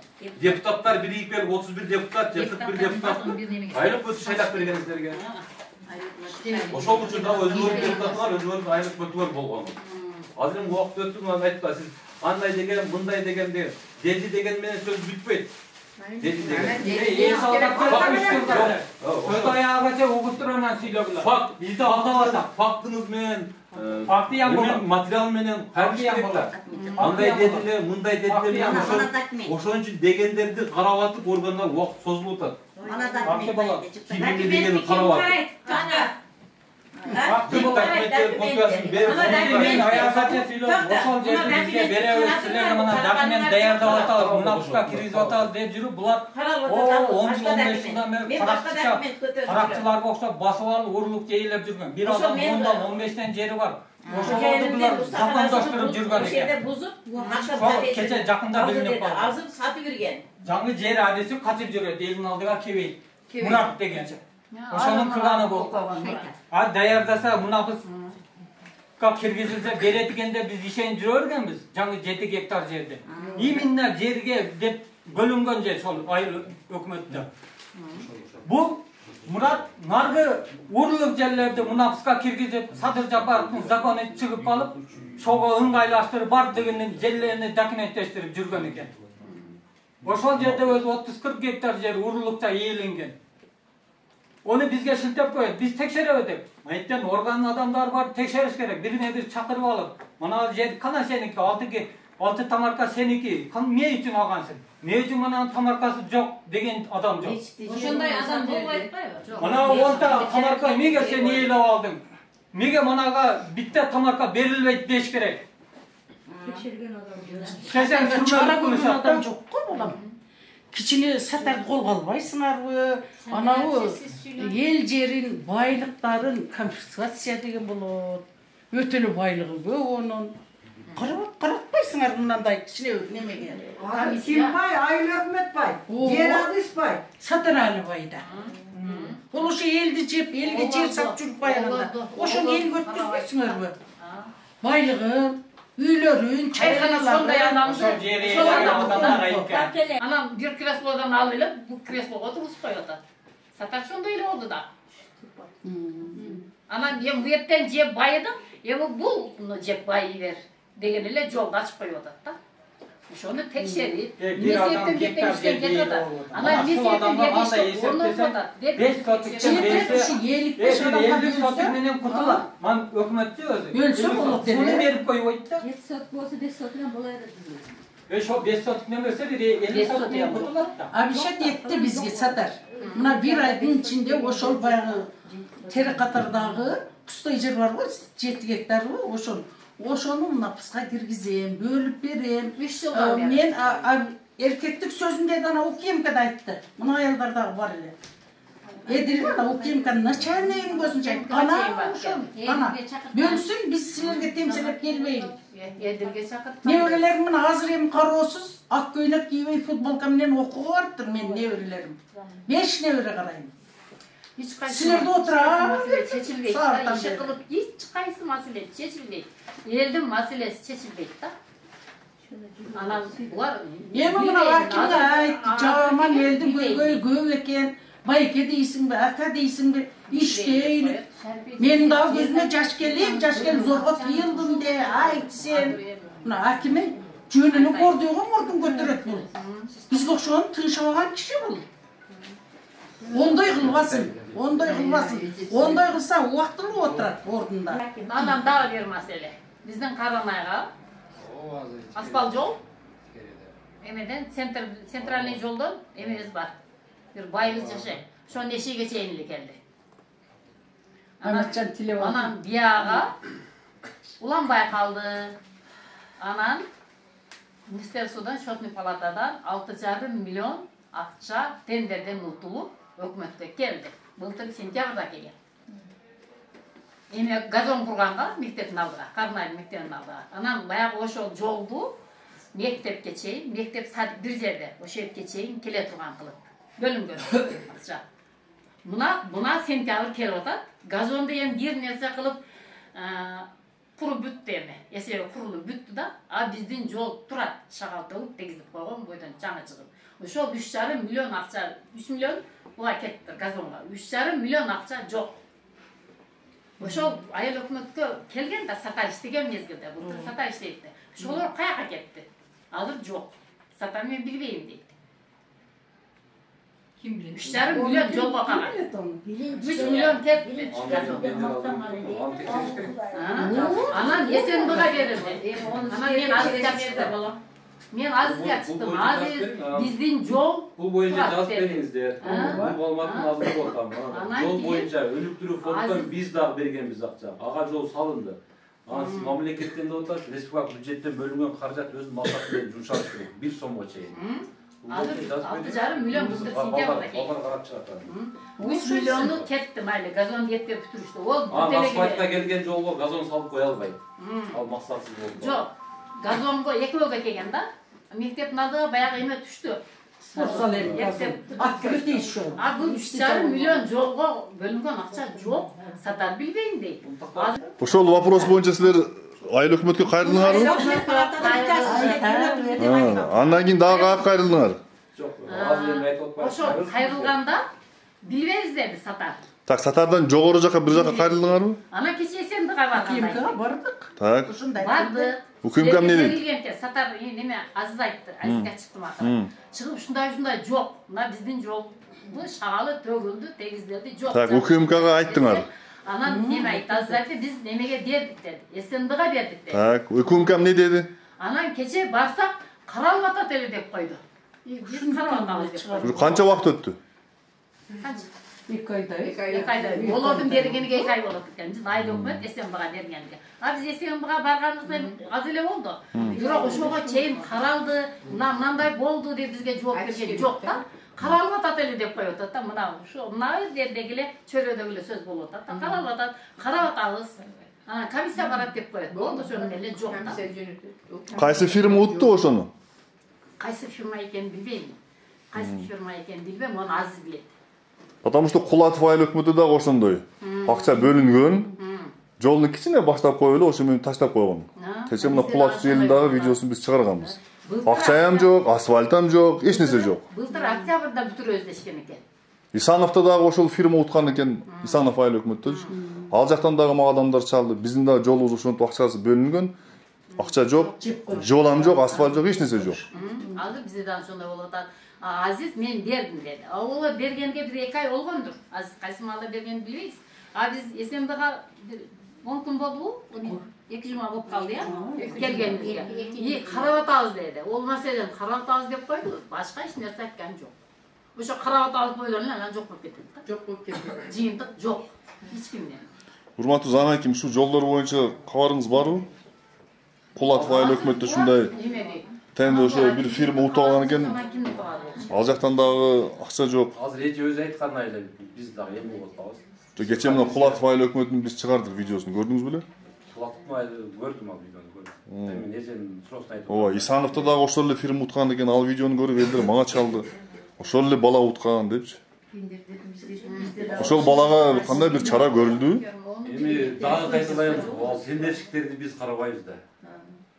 [SPEAKER 7] Депутаттар биригип келип 31 депутат, 41 депутат айыл өкмөттү шайлап берген силерге. Ошол учурда өзүңөрдүн депутаттар, өзүңөрдүн айыл өкмөттөр болгон. Азыр эми убакыт өттү, мына айтты, сиз андай деген, мындай деген деген, деди деген менен сөз бүтпөйт. Деди деген.
[SPEAKER 3] Сөз аягыча угуп тургандан сүйлөгүлөр.
[SPEAKER 7] Факт, бизде алдап атат. Фактыңыз менен, материал менен кайрылышпайт. Андай дедилер, мындай дедилер менен ошон үчүн дегендерди карап атып, органдар убакыт созулуп атат.
[SPEAKER 4] Мана документ.
[SPEAKER 7] Кимди дегенин карап атып.
[SPEAKER 3] Мен аягача сүйлөп, ошол жерди бизге беребиз, силер мына документ даярдап атабыз, мунапуска киргизип атабыз деп жүрүп, булар 10-15 жылдан бери каракчыларга окшоп басып алып, урулук жээлеп жүргөн. Бир адам 10-дан 15тен жери бар. Ошолорду булар закондоштуруп жүргөн экен. Ошол кече жакында билинип калды.
[SPEAKER 4] Азыр сатып берген.
[SPEAKER 3] Жаңы жер адиси качып жүрөт, элдин алдыга келбейт. Мурат деген. Ошонун кылганы болду. А даярдаса мунапуска киргизилсе берет дегенде биз ишенип жүрө бергенбиз. Жаңы 7 гектар жерди. Именно жерге деп бөлүнгөн жер ошол айыл өкмөттө. Бул Мурат наргы урлук жерлерди мунапуска киргизип, Садыр Жапаровдун закону чыгып алып, ошого ыңгайлаштырып бар дегенден жерлерини документтештирип жүргөн экен. Ошол жерде өзү 30-40 гектар жер урлукча ийилинген. Onu bizge şiltep koyun, biz tekşerebe деп. Ayıtten organ adamlar var, tekşeriş gerek. Birine bir çakırıp alıp. Bana kana seninki, 6 tamarka seninki. Ne için algansın? Ne için bana tamarkası yok degen adam yok.
[SPEAKER 1] Oşonday adam bolbayt mı?
[SPEAKER 3] Bana 10 tamarka nege sen eyle aldın? Nege banaga bitte tamarka berilbeyt deş gerek.
[SPEAKER 9] Çara görgün adam yok. кичине сатарды колго албайсыңарбы? Анау эл жерин, байлыктарын конфискация деген болот. Өтө эле байлыгы көп онун. Каратпайсыңар мындай кичине немеге.
[SPEAKER 10] Ким бай, Айыл Өкмөт бай, Жер Адис бай,
[SPEAKER 9] Сатыр Али бай да. Ол ошо элди жеп, элге жер сатып жүрүп баяганда. Ошону элге өткөзбөйсүңөрбү? Байлыгын, үйлөрүн, чайханаларын,
[SPEAKER 1] анан бир креслодан алып эле бул креслого отургузуп коюп атат. Сатар ошондой эле болду да. Анан эми бу жерден жеп байыдым, эми бул жеп байыбер деген эле жолду ачып коюп атат да. Ошону текшерип, мезеттен кеткен иштен кетип атат. Анан мезеттен кетишти, орнотуп атат.
[SPEAKER 3] 5 сотиктен берсе, 50 сотик менен кутулат. Ман өкмөтчү өзү.
[SPEAKER 9] Бөлсө болот деп.
[SPEAKER 3] Суну берип коюп койду да.
[SPEAKER 11] 7 сотик болсо 5 сотик менен боло берет.
[SPEAKER 3] Ошо 5 сотик менен берсе, 50 сотик менен кутулат да.
[SPEAKER 9] Абишет этти бизге Сатар. Мына бир айдын ичинде ошол баягы тери катардагы пустой жер бар го, 7 гектарбы, ошону мына пуска киргизем, бөлүп берем.
[SPEAKER 1] 3 жылдан бери.
[SPEAKER 9] Мен эркектик сөзүндө да укемкада айтты. Мына аялдардагы бар эле. Эдил ана укемканын начальныйын көзүн чайып. Ана бөлсүн, биз силерге темселеп келбейбиз.
[SPEAKER 1] Эдилге чакырып.
[SPEAKER 9] Неберелерим мына азыр эми кароосуз, ак көйлөк кийбей футболка менен окууга барыптыр мен неберелерим. 5 небере карайм. Силерде отура
[SPEAKER 1] чечилбейт. Иши кылып эч кайсы маселе чечилбейт. Элдин маселеси чечилбейт да. Анан булар
[SPEAKER 9] эми мына акимге айтты, жаман элдин көйгөйү көп экен. Байке дейсиңби, ака дейсиңби, иштейли. Мен дагы көзүмө жаш келип зорго тыйылдым де, айт сен. Мына акимин жөнүнү көрдүгө мурдун көтөрөт бул. Бизге окшогон тынчабаган киши бул. Ондай кылбасын. Ондай кылса убактылуу отурат ордунда.
[SPEAKER 1] Анан дагы бир маселе. Биздин Каранайга асфальт жол эмеден центральный жолдон эмебиз бар. Bir bayız жашайт. Ошонун эшиге чейин эле келди.
[SPEAKER 9] Анатчан тилеп алды.
[SPEAKER 1] Анан бияга уланбай калды. Анан министерстводон, счетный палатадан 6,5 миллион акча тендерден утулуп өкмөткө келди. Былтыр сентябрда келген. Эми газон курганга мектептин алдыга, Карнай мектебинин алдыга. Анан баягы ошол жолду мектепке чейин, мектеп садик бир жерде, ошол жерге чейин келе турган кылып. Bölüngön. Buna sentyabr kelip atat. Gazonda hem bir nerse kılıp kuru büttü emi. Esebe kurulu büttü da. Bizdin jol turat. Şagal tağıp tegizip koygon boydan жаңа çıkıp. Ошол 3,5 milyon akça, 3 milyon buğa kettir gazonga. 3,5 milyon akça jok. Ошол айыл өкмөткө келген да сата иштеген мезгилде, былтыр сата иштейт. Ошолор каяка кетти? Азыр жок. Сата мен билбейм дейт. 3,5 milyon жолго калган. 3 milyon кетти. Анан Эсенбыга берилди. Анан мен Азизге чыктым. Мен Азизге чыктым. Азиз биздин жол.
[SPEAKER 7] Бул боюнча жазып бериңиздер. Бул болматын азыр болтам. Жол боюнча өнүктүрүү фонддон биз дагы бергенбиз акча. Ага жол салынды. Анан мамлекеттен да отат, республика бюджеттен бөлүнгөн каражат өзүнүн максаты менен жумшалыш керек. 1 сомго чейин.
[SPEAKER 1] Азыр 6,5 milyon былтыр сентябрда келди. 3 milyonu ketти майли, газон жетпей бүтүрүштү. Ол
[SPEAKER 7] асфальтка келген жолго газон салып кое албайт. Ал максатсыз болду.
[SPEAKER 1] Жок. Газонго экөөгө келген да. Мектептин алдыга баягы эме түштү.
[SPEAKER 9] Спортзал эми. Открытый иши.
[SPEAKER 1] Бул 3,5 milyon жолго бөлүнгөн акча жок. Сатар билбейм дейт.
[SPEAKER 5] Ошол вопрос боюнча силер айыл өкмөткө кайрылдыңарбы? Андан кийин дагы каяка кайрылдыңар?
[SPEAKER 7] Жок. Азыр эми айтып атпайм.
[SPEAKER 1] Ошол кайрылганда билбейбиз деди Сатар.
[SPEAKER 5] Так, Сатардан жогору жака бир жака кайрылдыңарбы?
[SPEAKER 1] Ана кече Эсенбыга бардык.
[SPEAKER 9] Бардык.
[SPEAKER 5] Так.
[SPEAKER 1] Барды.
[SPEAKER 5] Укмкам эмне дейт?
[SPEAKER 1] Сатар неме Азиз айтты. Азизге чыктым акыры. Чыгып ушундай жок. Мына биздин жол бул шагалы төгүлдү, тегизделди, жок.
[SPEAKER 5] Так, УКМКга айттыңар.
[SPEAKER 1] Анан неме айтты? Азиз айтты, биз немеге бердик деди. Эсенбыга бердик деди.
[SPEAKER 5] Так, УКМКам не деди?
[SPEAKER 1] Анан кече барсак каралып атат эле деп койду. Биз каралып калдык деп койду.
[SPEAKER 5] Канча убакыт өттү?
[SPEAKER 1] Канча?
[SPEAKER 9] 2 ayda.
[SPEAKER 1] 2 ayda. Olordum bergeniga 2 ay bolot ekan. Biz aylı ökmet SMB'ga bergeniga. Ha biz SMB'ga barganыбызда аз эле болду. Бирок ошого чейин каралды, мындай болду деп бизге жооп берген жок да. Каралып атат эле деп коюп атат да. Мына жердеги эле чөйрөдөгү эле сөз болуп атат да. Каралып атат, карап атабыз. Комиссия барат деп коет. Болду ошонун эле жок да.
[SPEAKER 5] Кайсы фирма утtu ошону?
[SPEAKER 1] Кайсы фирма экенин билбейм. Кайсы фирма экенин билбейм, аны Азиз билет.
[SPEAKER 5] Потому что Кулатов айыл өкмөтү да ошондой. Акча бөлүнгөн. Жолду кичине баштап коюп эле ошо менен таштап койгон. Кечээ мына Кулатов элин дагы видеосун биз чыгарганбыз. Акча жок, асфальт жок, эч нерсе жок.
[SPEAKER 1] Былтыр октябрда бүтүрөбүз дешкен экен.
[SPEAKER 5] Исановдо дагы ошол фирма уткан экен, Исанов айыл өкмөттө. Ал жактан дагы мага адамдар чалды. Биздин дагы жолубуз ошонтип акчасы бөлүнгөн. Акча жок, жол жок, асфальт жок, эч нерсе жок.
[SPEAKER 1] Азыр бизде дагы ошондой болуп атат. Азиз мен бердим деди. Ол бергенге 1-2 ай болгондур. Азиз кайсы маалда бергенин билбейбиз. Биз СМБга 10 күн болду, 2 жума болуп калды я. Келгенибизге. Карап атабыз деди. Ол маселени карап атабыз деп койду. Башка эч нерсе айткан жок. Ошо карап атабыз бойдон эле анан жок болуп кетти. Жок болуп кетти. Жыйынтык жок. Эч кимден.
[SPEAKER 5] Урматтуу Зана аким, ушу жолдор боюнча кабарыңыз барбы? Кулатов айыл өкмөттө ушундай тенде ошо бир фирма утуп алган экен. Ал жактан дагы акча жок.
[SPEAKER 7] Азыр эч өзү айткан эле биз дагы эми болуп атабыз.
[SPEAKER 5] Кечээ мына Кулатов айыл өкмөтүн биз чыгардык видеосун, көрдүңүз беле?
[SPEAKER 7] Кулатов айыл көрдүм ал видеону көрдүм. Мен эжем просто айтып.
[SPEAKER 5] Ооба, Исановдо дагы ошол эле фирма уткан экен, ал видеону көрүп элдер мага чалды. Ошол эле бала уткан депчи. Ошол балага кандай бир чара көрүлдү?
[SPEAKER 7] Эми дагы кайталайбыз, ал тендерчиктерди биз карабайбыз да.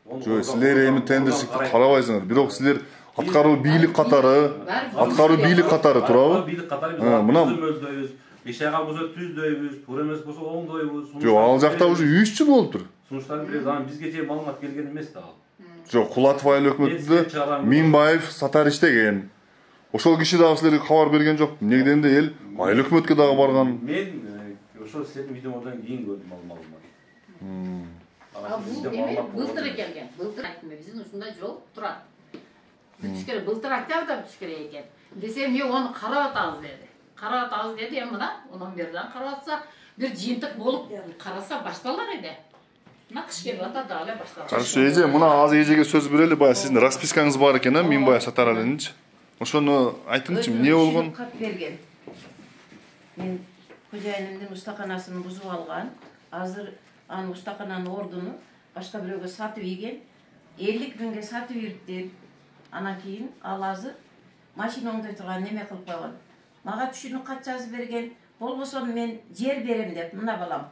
[SPEAKER 5] Жок, силер эми тендерчикти карабайсыңар, бирок силер аткаруу бийлик катары туурабы?
[SPEAKER 7] Бийлик катары мына иш айга болсо түздөйбүз, туура эмес болсо оңдойбуз.
[SPEAKER 5] Жок, ал жакта уже 3 жыл болуптур.
[SPEAKER 7] Сунуштарын беребиз, анан бизге чейин маалымат келген эмес да ал.
[SPEAKER 5] Жок, Кулатов айыл өкмөтүндө Минбаев сатар иштеген. Ошол киши дагы силерге кабар берген жок. Эмне дегенде эл айыл өкмөткө дагы барган.
[SPEAKER 7] Мен ошол силердин видеоңордон кийин көрдүм ал маалыматты.
[SPEAKER 1] Былтыр келген. Былтыр айттым биздин ушундай жол турат. Бүтүш керек, былтыр октябрда бүтүш керек экен. Десем, мен аны карап атабыз деди. Карап атабыз деди, эми мына онан берден карап атса, бир жыйынтык болуп караса башталар эди. Мына кыш келип атат, дагы эле башталат.
[SPEAKER 5] Каршы эже, мына азыр эжеге сөз берели, баягы сиздин распискаңыз бар экен, Минбаев сатар алынчы. Ошону айтыңызчы, эмне болгон?
[SPEAKER 4] Мен кожайынымдын устаканасын бузуп алган. Азыр анын устакананын ордуну башка бирөөгө сатып ийген. 50 миңге сатып ийиптир. Анан кийин ал азыр машина оңдой турган неме кылып койгон. Мага түшүнүк кат жазып берген. Болбосо мен жер берем деп мына балам.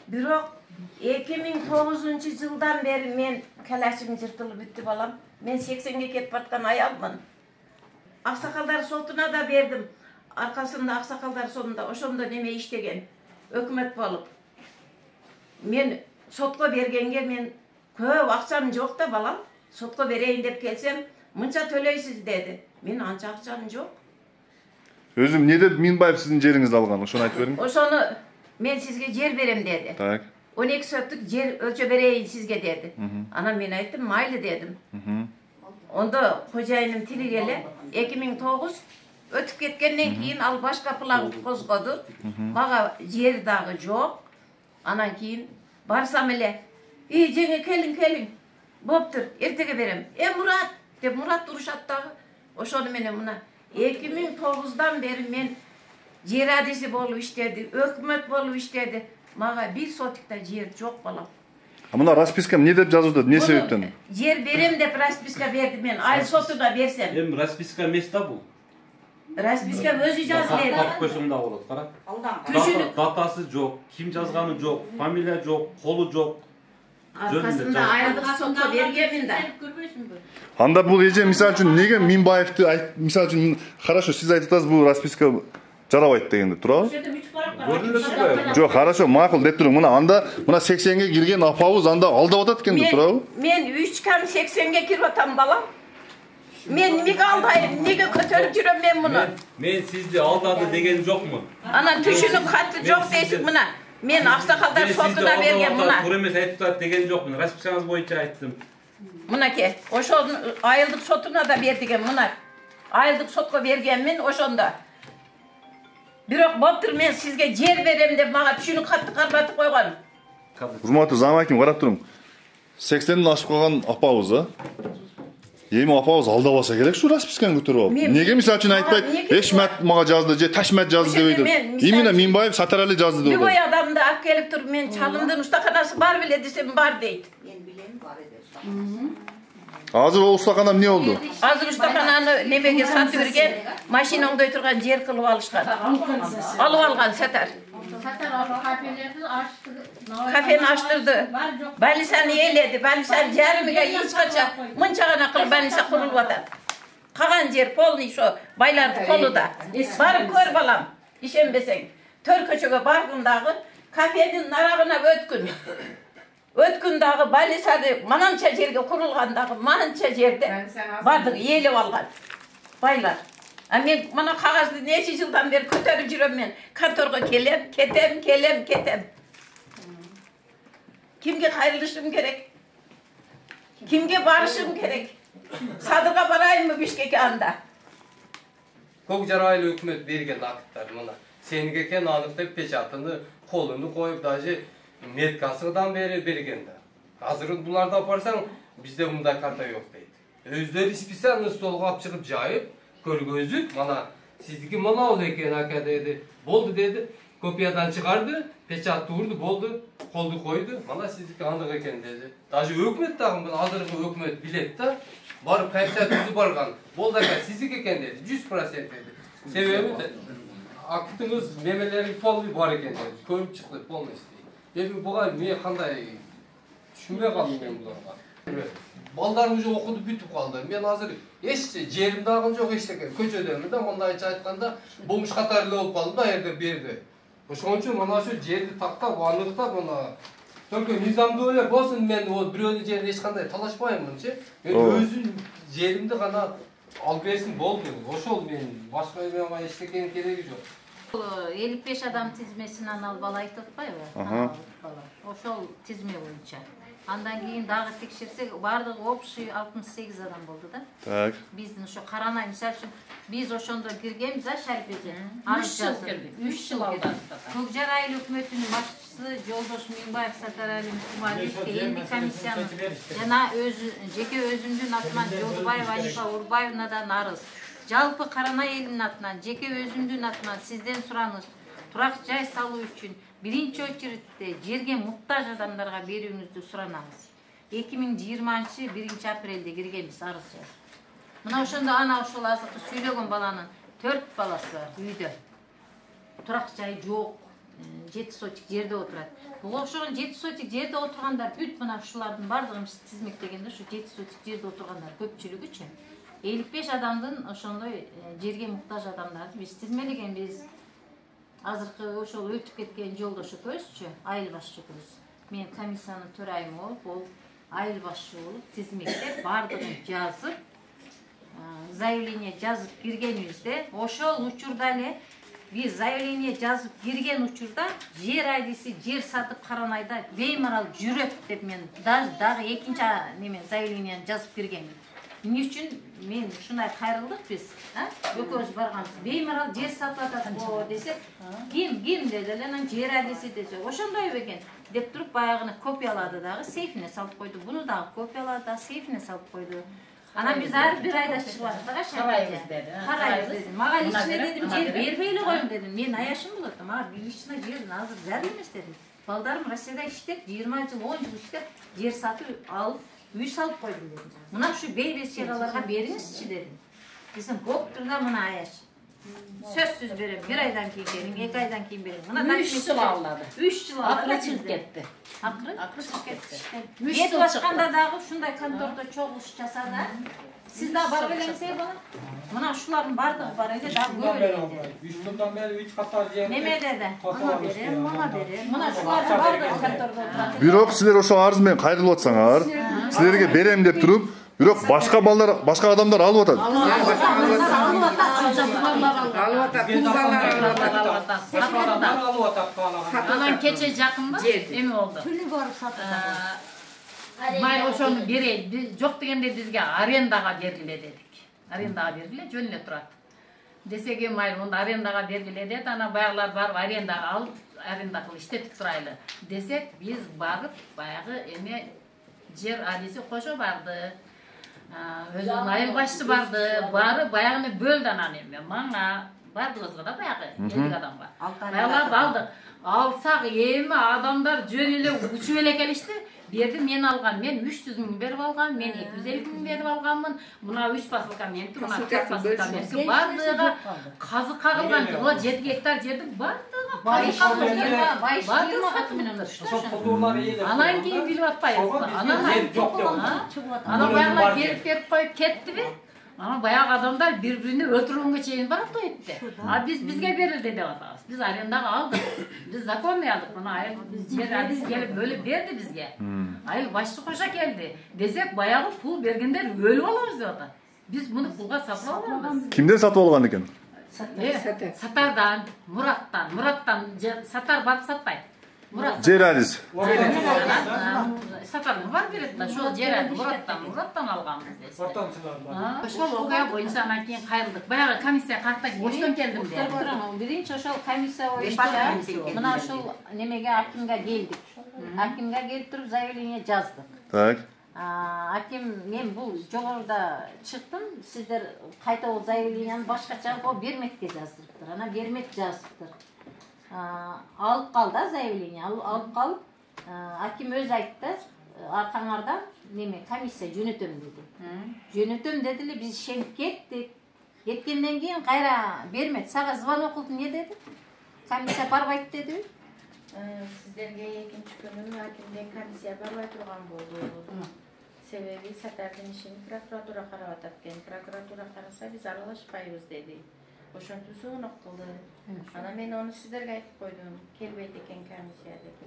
[SPEAKER 4] Бирок 2009-жылдан бери мен калашым жыртылып бүттү балам. Мен 80ге кетип аткан аялмын. Аксакалдар сотуна да бердим. Аркасында аксакалдар сотунда ошондо неме иштеген. Өкмөт болуп. Мен сотко бергенге мен көп акчам жок да балам. Сотко берейин деп келсем, мынча төлөйсүз деди. Мен анча акчам жок.
[SPEAKER 5] Өзүм эмне деп Минбаев сиздин жериңизди алган? Ошону айтып бериң.
[SPEAKER 4] Ошону мен сизге жер берем деди.
[SPEAKER 5] Так.
[SPEAKER 4] 12 соттук жер өлчө берейин сизге деди. Анан мен айттым, майлы дедим. Ондо кожайыным тилиги эле 2009 өтүп кеткенден кийин ал башка план козгоду. Мага жер дагы жок. Анан кийин барсам эле, жеңе келиң. Боптур, эртеге берем. Мурат деп Мурат урушат дагы. Ошону менен мына 2009-дан бери мен жер адиси болуп иштеди, өкмөт болуп иштеди. Мага бир сотикта жер жок балам.
[SPEAKER 5] Мына расписка эмне деп жазылды? Эмне себептен?
[SPEAKER 4] Жер берем деп расписка берди мен. Айыл сотуна берсем.
[SPEAKER 7] Эми расписка эмес да бул.
[SPEAKER 4] Расписка өзү жазып берди.
[SPEAKER 7] Подписында болот, кара. Датасы жок, ким жазганы жок, фамилия жок, колу жок.
[SPEAKER 4] Аркасында айылдык сотко бергенмин да.
[SPEAKER 5] Анда бул эже мисалы үчүн эмнеге Минбаевди мисалы үчүн хорошо сиз айтып атасыз бул расписка жарабайт дегенде, туурабы? Жок, хорошо, макул деп туруң. Мына 80ге кирген апабыз анда алдап атат экен, туурабы?
[SPEAKER 4] Мен 3 кам 80ге кирип атам балам. Мен эмнеге алдайм, эмнеге көтөрүп жүрөм мен муну?
[SPEAKER 7] Мен сизди алдады деген жокмун.
[SPEAKER 4] Анан түшүнүк катты жок дейсиң мына. Мен аксакалдар сотуна берген мына.
[SPEAKER 7] Туура эмес айтып атат деген жокмун. Распискаңыз боюнча айттым.
[SPEAKER 4] Мынаке, ошол айылдык сотуна да бердиген мына. Айылдык сотко бергенмин ошондо. Бирок болуптур мен сизге жер берем деп мага түшүнүк катты карматып койгон.
[SPEAKER 5] Урматтуу зам аким, карап турум. 80ден ашып калган апабыз, эми апабыз алдабаса керек ушу расписканы көтөрүп алып. Неге мисалы үчүн айтпайт, Эшмат мага жазды же Ташмат жазды дебейди. Именно Минбаев Сатарали жазды деп.
[SPEAKER 4] Любой адамды алып келип туруп мен чалымдын устаканасы бар беле десем бар дейт.
[SPEAKER 5] Азыр ол устакана эмне болду?
[SPEAKER 4] Азыр устакананы немеге сатып берген, машина оңдой турган жер кылып алышкан. Алып алган Сатар. Kafeni açtırdı. Balisan eyledi. Balisan jarimiga hiç kaça mınça gana kılıp balisa kurulup atar. Kagan yer polni şu baylardı koluda. Barıp kör balam. İşenbesen. Tör köşöge bargındağı kafenin naragına ötkün. Ötkün dağı balisadı manança yerge kurulgandağı manança yerde bardık eylep algan. Baylar. Men mana kagazды neçe yıldan beri kötörüp жүрөм men. Kontorga kelem, ketem. Kimge kayrılışım gerek? Kimge barışım gerek? Sadırga barayım mı Bişkek'e anda?
[SPEAKER 8] Көкжар айыл өкмөт берген акттар мына. Сенге экен аныктап печатыны, колуну коюп, даже меткасыдан берген да. Азыр буларды апарсаң, бизде мындай карта жок дейт. Өздөрү специально столго алып чыгып жайып, көргөзүп, мана сиздики мынау экен ака деди. Болду деди. Копиядан чыгарды, печатты урду, болду, колду койду. Мана сиздики андык экен деди. Даже өкмөт дагы азыркы өкмөт билет да. Барып кайта түзүп барган. Болду ака сиздики экен деди. 100% деди. Себеби актыңыз мемелери полный бар экен деди. Көрүп чыкты полный истей. Эми буга мен кандай түшүнбөй калдым мен буларга. Балдарым уже окуду бүтүп калды. Мен азыр эч жерим дагы жок эчтеке. Көчөдөмүн да, мындайча айтканда, бомуш катары эле болуп калдым да жерде берди. Ошон үчүн мына ушу жерди тактап, аныктап, мына только низамдуу эле болсун, мен ол бирөөнүн жерин эч кандай талашпаймынчы. Мен өзүм жеримди гана алып берсин болду. Ошол мен башка эмега эчтекенин кереги жок.
[SPEAKER 12] 55 адам тизмесинен алып алып айтып атпайбы? Ошол тизме боюнча. Андан кийин дагы текшерсек, бардыгы общий 68 адам болду да. Так. Биздин ошо Каранай, мисалы үчүн, биз ошондо киргенбиз, Шарипеже. 3 жыл алды. Көкжар айыл өкмөтүнүн башчысы Жолдош Минбаев Сатарали Мустумалиевге элди комиссиянын жана жеке өзүмдүн атыман Жолдубаева Анифа Урбаевнадан арыз. Жалпы Каранай элинин атынан, жеке өзүмдүн атынан сизден сураныш, турак жай салуу үчүн биринчи очередте жерге муктаж адамдарга берүүңүздү суранабыз. 2020 1 апрелде киргенбиз арыз жазып. Мына ошондо ана ошол азыркы сүйлөгөн баланын 4 баласы бар үйдө. Турак жай жок, 7 сотик жерде отурат. Буга окшогон 7 сотик жерде отургандар бүт мына ушулардын бардыгын тизмектегенде ушу 7 сотик жерде отургандар көпчүлүгүчү. 55 адамдын ошондой жерге муктаж адамдарды биз тизмелегенбиз. Азыркы ошол өтүп кеткен жолдош экөөбүзчү, айыл башчы экөөбүз. Мен комиссиянын төрайымы болуп, ол айыл башчы болуп, тизмектеп, бардыгын жазып, заявление жазып киргенибизде, ошол учурда эле биз заявление жазып кирген учурда жер айдиси, жер сатып Каранайда беймарал жүрөт деп мен дагы экинчи немен заявлениени жазып киргенмин. Эмне үчүн мен ушундай кайрылдык биз, экөөбүз барганбыз. Беймарал жер сатып атат го десек, ким деди эле, анан жер адиси десе, ошондой экен деп туруп баягыны копиялады дагы, сейфине салып койду. Буну дагы копиялады да, сейфине салып койду. Анан биз ар бир айда чыгып аттык, карайбыз деди. Карайбыз деди. Мага личный дедим, жер бербей эле коем дедим. Мен аяшым болот, мага личный жер азыр зарыл эмес дедим. Балдарым Россияда иштеп, 20 жыл, 10 жыл иштеп, жер сатып алып, үй салып койдум дедим. Мына ушу бейбес чегаларга бериңизчи дедим. Десем, боптур да мына аяш. Сөзсүз берем, 1 айдан кийин берем, 2 айдан кийин берем. Мына 3 жыл алды. 3 жыл алды.
[SPEAKER 1] Акыры чыгып кетти.
[SPEAKER 12] Акыры чыгып кетти. Бет башканда дагы ушундай контордо чогулуш жасады. Сиз да барып элеңиз бала. Мына ушулардын бардыгы бар эле, дагы көп эле.
[SPEAKER 3] 3 жылдан бери 3 катар жер.
[SPEAKER 12] Неме деди? Мына берем, мына берем. Мына ушулардын бардыгы контордо турат.
[SPEAKER 5] Бирок силер ошо арыз менен кайрылып атсаңар, силерге берем деп туруп, бирок башка балдар, башка адамдар алып атат.
[SPEAKER 1] Анан кече жакында эме болду.
[SPEAKER 12] Түнү барып сатып.
[SPEAKER 1] Май ошону берейин, жок дегенде бизге арендага бергиле дедик. Арендага бергиле, жөн эле турат. Десек эми майыл мында арендага бергиле деді, ана баягылар барып арендага алып, аренда кылып иштетип турайлы. Десек, биз барып, баягы эме жер адиси кошо барды. Өзүнүн айыл башчысы барды, бары баягыны бөлдү анан эми. Мага бардыбызга да баягы 50 адамга. Баягыларды алдык. Алсак эми адамдар жөн эле учуп эле келишти. Берди мен алган, мен 300 миң берип алган, мен 250 миң берип алганмын. Мына 3 посылка меники, мына 4 посылка меники. Бардыгы казык кагылган, була 7 гектар жерди бардыгы казык кагылган. Бардыгы сатып менен өтүштү. Анан кийин билип атпайбызбы? Анан баягылар берип коюп кеттиби? Ama bayağı adamlar birbirini öldürünge çeyin barıp da etti. Biz bizge verildi de atağız. Biz arendaga aldık. Biz zakon mu aldık buna ayıl. Biz gelip böyle verdi bizge. Ayıl başlı koşa geldi. Desek bayağı pul bergenler ölü oluruz diyordu. Biz bunu pulga satın alamız.
[SPEAKER 5] Kimden satıp algan eken?
[SPEAKER 1] Satardan, Murat'tan satar barıp satmayın.
[SPEAKER 5] Ceradiz.
[SPEAKER 1] Satarın var biretler. Şu Ceradiz Murat'tan alganımız işte. Şol okaya boyunca anan keyin kayırdık. Bayağı komissiya kalkta boştan geldim de.
[SPEAKER 12] Birinci oşol komissiya boyunca mına şol nemege hakimga geldik. Hakimga gelip turup заявление жаздык.
[SPEAKER 5] Так.
[SPEAKER 12] Hakim men bu jogorуда çıktım. Sizler kayta o заявлениени başkaça o bermekке жаздырыптыр. Ana bermek жазыптыр. Alıp kaldı заявление alıp kalıp hakim öz aytты arkаңардан неме комиссия жөнөтөм dedi. Жөнөтөm dediler biz şenip kettik. Кеткенден кийин кайра бермedi. Сага звонок кылдым не dedi? Комиссия барбайт dedi.
[SPEAKER 13] Sizlerge экинчи күнү hakimден комиссия барбай турган болду. Себеби сатардын ишин прокуратура карап атат экен. Прокуратура караса биз аралашпайбыз dedi. Ошентип суунук кылды. Анан мен onu sizlerге айтып койдум. Келбейт экен комиссия деп.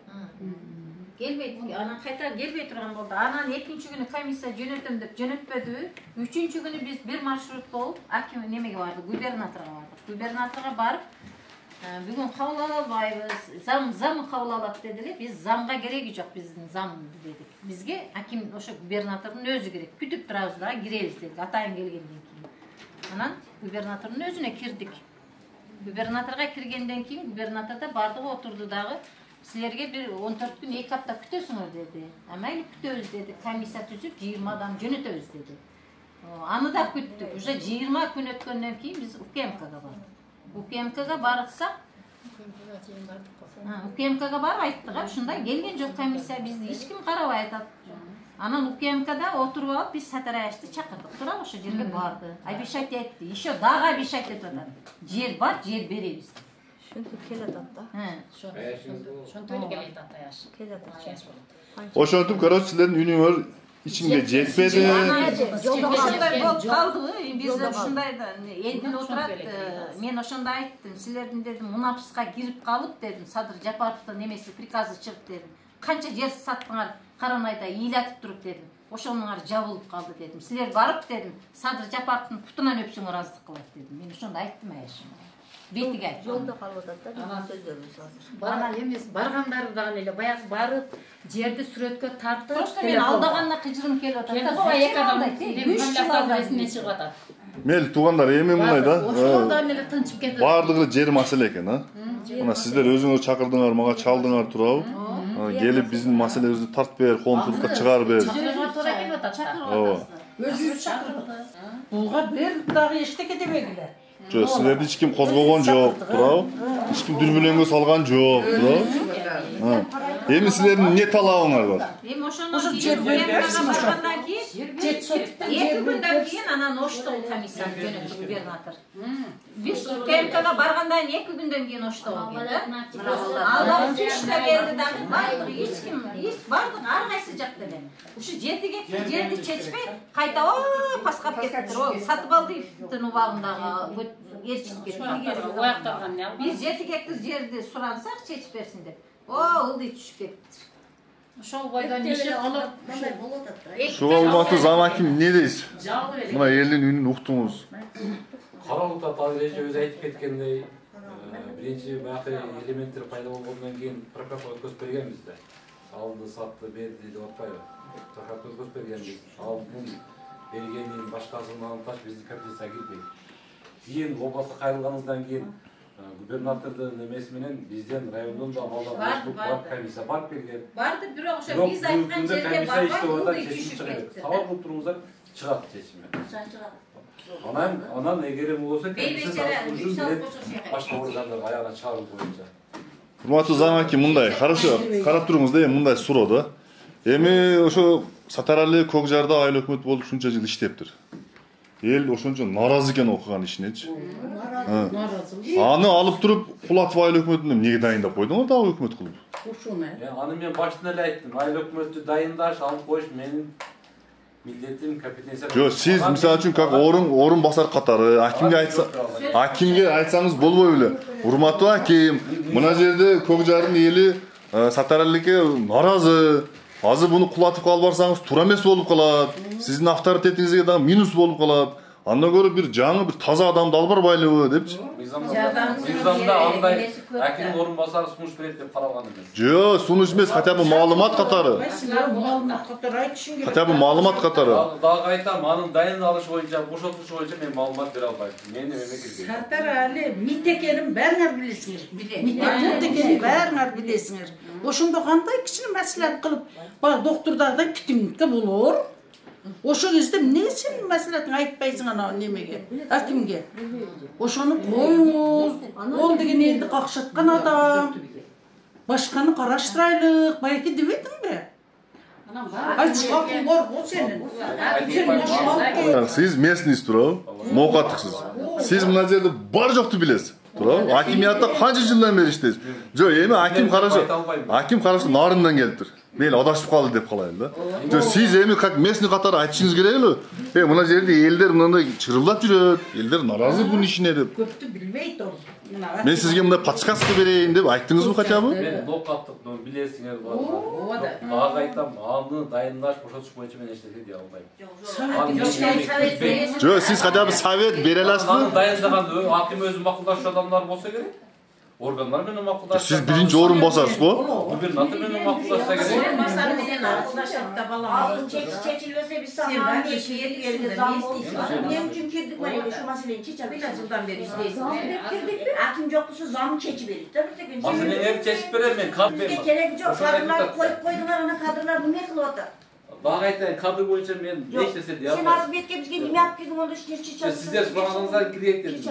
[SPEAKER 12] Келбейт. Анан кайта келбей турган болду. Анан экинчи күнү комиссия жөнөтөм деп жөнөтпөдү. Үчүнчү күнү биз бир маршрутка болуп, аким немеге бардык, губернаторго бардык. Губернаторго барып, бүгүн кабыл ала албайбыз. Зам кабыл алат дедилер. Биз замга кереги жок, биздин зам дедик. Бизге аким ошо губернатордун өзү керек. Күтүп турабыз да, киребиз дедик. Атайын келгенден кийин. Анан губернатордун өзүнө кирдик. Губернаторго киргенден кийин губернатор да бардыгы отурду дагы. Силерге бир 14 күн 2 апта күтөсүңөр деди. Мейли күтөбүз деди. Комиссия түзүп 20 адам жөнөтөбүз деди. Аны да күттүк. Уже 20 күн өткөндөн кийин биз УКМКга бардык. УКМКга барсак, УКМКга барып айттык, ушундай келген жок комиссия, бизди эч ким карабай атат. Анан УКМКда отуруп алып биз Сатараевичти чакырдык. Тура ошо жерге барды. Обещать этти. Еще дагы обещать этип атат. Жер бар, жер беребиз.
[SPEAKER 13] Ошентип келатат да.
[SPEAKER 1] Ошентип эле келатат аяш.
[SPEAKER 5] Ошентип көрөт силердин үнүңөр ичимге жетпеди.
[SPEAKER 12] Ошондой болуп калдыбы? Биз ушундай да элдин отурат. Мен ошондой айттым. Силердин дедим, мунапыска кирип калып дедим. Садыр Жапаровдун немеси приказы чыгып дедим. Канча жер саттыңар? Каранайда ыйлатып туруп дедим. Ошонуңар жабылып калды дедим. Силер барып дедим, Садыр Жапаровдун путунан өпсөңөр аздык кылат дедим. Мен ошондой айттым аяшым. Бетиге айттым.
[SPEAKER 13] Жолдо калып атат да сөздөрүбүз азыр.
[SPEAKER 1] Бара эмес, баргандары дагы эле баягы барып, жерди сүрөткө тартып,
[SPEAKER 12] просто мен алдаганына кыжырым келип атат.
[SPEAKER 1] Эки адам эмне чыгып атат.
[SPEAKER 5] Мел туугандар эми мындай да.
[SPEAKER 1] Ошолдан эле тынчып кетет.
[SPEAKER 5] Бардыгы жер маселе экен, а? Мына сиздер өзүңөр чакырдыңар, мага чалдыңар турабы? Gelip bizim meselemizi tart ber, komşulukka çıkar ber.
[SPEAKER 9] Özü çakırdı. Bulga bir dağı eşlik edemediler.
[SPEAKER 5] Жоқ, силерди эч ким козгогон жок, туурабы? Эч ким дүрбөлөңгө салган жок, туурабы? Эми силердин эмне талабыңар бар?
[SPEAKER 12] Эми ошондон кийин баргандан кийин 2 күндөн кийин анан оштол комиссияны жөнөттү губернатор. Биз КМКга баргандан 2 күндөн кийин оштол келди. Алар түштө келди дагы бардыгы эч ким, бардыгы ар кайсы жакта эле. Ушу 7 гектар жерди чечпей кайта паскап кеттиптир. О, Сатыбалдиевдин убагындагы эрчип кетти. Биз 7 гектар жерди сурансак чечип берсин деп. О, ылдый түшүп кетти.
[SPEAKER 1] Ошол бойдон иши алып,
[SPEAKER 5] Шуга убакытта зам аким эмне дейсиз? Мына элдин үнүн уктуңуз.
[SPEAKER 6] Каралыкта Талеже өзү айтып кеткендей, биринчи бакы элементтер пайда болгондон кийин прокуратура өткөзүп бергенбиз да. Алды, сатты, берди деп атпайбы? Прокуратура өткөзүп бергенбиз. Ал бул бергенин башкасынан тааш биздин компетенцияга кирбейт.
[SPEAKER 7] Keyin областка кайрылганыңыздан кийин губернатордун немеси менен бизден райондон да балдар комиссия барып келген.
[SPEAKER 12] Барды, бирок ошо биз айткан жерге барбай, чечим чыгат.
[SPEAKER 7] Сабак кылып туруңуздар, чыгат чечими. Анан эгер болсо башка органдар аягына чыгаруу боюнча.
[SPEAKER 5] Урматтуу Заң аким, мындай, хорошо, карап туруңуз да, мындай суроо да. Эми ошо Сатаралы Көкжарда айыл өкмөт болуп ушунча жыл иштептир. Эл ошончо нааразы экен окуган ишинечи. Аны алып туруп Кулатов айыл өкмөтүнө эмнеге дайындап койдуңар дагы өкмөт кылып?
[SPEAKER 7] Аны мен баштан эле айттым. Айыл өкмөттү дайындаш, алып коюш менин милдетим, компетенциям.
[SPEAKER 5] Жок, сиз мисалы үчүн как орун басар катары акимге айтсаңыз болбой беле. Урматтуу аким, мына жерде Көкжардын эли Сатаралыке нааразы. Азыр буну Кулатовго алып барсаңыз туура эмес болуп калат. Сиздин авторитетиңизге дагы минус болуп калат. Андан көрө бир жаңы бир таза адамды алып барбайлыбы депчи.
[SPEAKER 7] Мыйзамда андай аким орун басары сунуш берет деп каралган эмес.
[SPEAKER 5] Жок, сунуш эмес, хотя бы маалымат катары. Хотя бы маалымат катары.
[SPEAKER 7] Дагы айтам, анын дайын алыш боюнча, бошотуш боюнча мен маалымат бере албайм. Мен эме кирген.
[SPEAKER 9] Сатаралы мит экенин баарыңар билесиңер. Мит экенин баарыңар билесиңер. Ошондо кандай кичине маселе кылып, баг доктурдардан күтүмүккө болор. Ошо кезде эмне сен маселени айтпайсың ана немеге, акимге. Ошону коюңуз. Ол деген элди какшаткан адам. Башканы караштырайлык, байки дебедиңби? Айтышка бар бул сенин.
[SPEAKER 5] Сиз местный туурабы? Моокаттыксыз. Сиз мына жерде бар жокту билесиз. Туурабы? Акимиятта канча жылдан бери иштейсиз? Жок, эми аким карашы нарындан келиптир. Мен адашып калды деп калайын да. Жок, сиз эми как местный катары айтышыңыз керек эле. Мына жерде элдер мындай чырылдап жүрөт. Элдер нааразы бунун ишине деп.
[SPEAKER 9] Көптү билбейт ол.
[SPEAKER 5] Мен сизге мындай подсказка берейин деп айттыңызбы хотя бы?
[SPEAKER 7] Мен ноокаттык, билесиңер бар. Дагы айтам, аны дайындаш, бошотуш боюнча мен эчтеке дей албайм.
[SPEAKER 5] Жок, сиз хотя бы совет бере аласызбы?
[SPEAKER 7] Аны дайындаган аким өзү макулдашчу адамдар болсо керек. Органдар менен макулдашса.
[SPEAKER 5] Сиз биринчи орун басасыз го?
[SPEAKER 7] Губернатор менен макулдашса керек.
[SPEAKER 4] Орун басары менен макулдашат да балам. Алтын чечилбесе биз сага чечилген зам болсун. Эмне үчүн кирдик бар эле, шу маселени чечип бир жылдан бери издейсиз. Аким жок болсо замын чечип берет да бир деген.
[SPEAKER 7] Маселени чечип берем мен, кадр берем.
[SPEAKER 4] Бизге кереги жок, кадрларды коюп койдуңар, ана кадрлар эмне кылып атат?
[SPEAKER 7] Дагы айтайын, кадр боюнча мен эч нерсе дей албайм.
[SPEAKER 4] Сен азыр бетке бизге эмне алып келдиң, онда эч нерсе чече албайсың.
[SPEAKER 7] Сиздер сураганыңыздан кирейт дедим.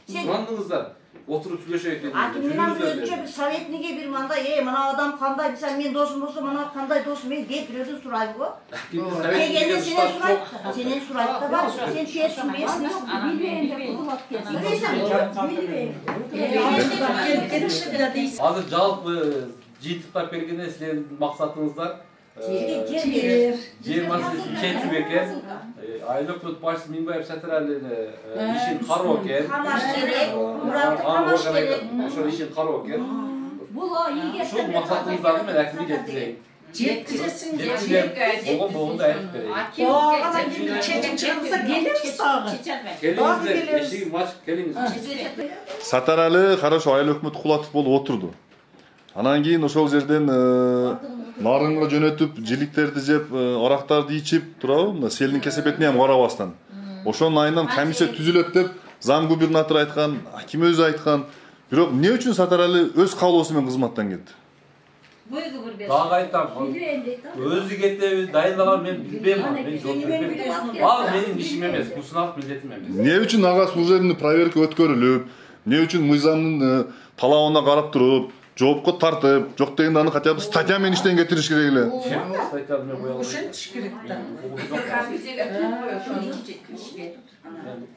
[SPEAKER 7] Сурандыңыздар. Отуруп сүйлөшөйт дедим.
[SPEAKER 4] Акимден өзүнчө бир советниге бир мындай, мына адам кандай, мисалы мен досум болсо, мына кандай досум мен деп бирөөдөн сурайбы го? Келгенде сенен сурайт, сенен сурайт да бар. Сен чечсиң, берсиң, билбейм.
[SPEAKER 7] Азыр жалпы жыйынтыктап бергенде силердин максатыңыздар жер маселесин чечүү экен. Айыл өкмөт башчысы Миңбаев Сатаралыны ишин кароо экен.
[SPEAKER 4] Камаш керек, камаш керек.
[SPEAKER 7] Ошол ишин кароо экен.
[SPEAKER 11] Бул ийге.
[SPEAKER 7] Ушул максатыңыздарды мен акимге жеткизейин.
[SPEAKER 9] Жеткизесиң,
[SPEAKER 7] болгондо айтып берейин.
[SPEAKER 9] чечим чыкса келебиз дагы.
[SPEAKER 7] Келиңиздер, эшигим ачык, келиңиз.
[SPEAKER 5] Сатаралы хорошо айыл өкмөт Кулатов болуп отурду. Анан кийин ошол жерден нарынга жөнөтүп, жиликтерди жеп, арактарды ичип турабы? Мына селдин кесепетине ham карабастан. Ошонун айынан комиссия түзүлөт деп зам губернатор айткан, аким өзү айткан. Бирок эмне үчүн Сатаралы өз каалоосу менен кызматтан кетти?
[SPEAKER 7] Дагы айтам, өзү кетеби, дайындаган мен билбейм, мен жооп бербейм. Ал менин ишим эмес, бул сынак милдетим эмес.
[SPEAKER 5] Эмне үчүн ага служебный проверка өткөрүлүп, эмне үчүн мыйзамдын талабына карап туруп, жоопко тартып, жок дегенде аны хотя бы статья менен иштен кетириш керек эле.
[SPEAKER 7] Статья менен кое албайм.
[SPEAKER 9] Ошентиш керек да.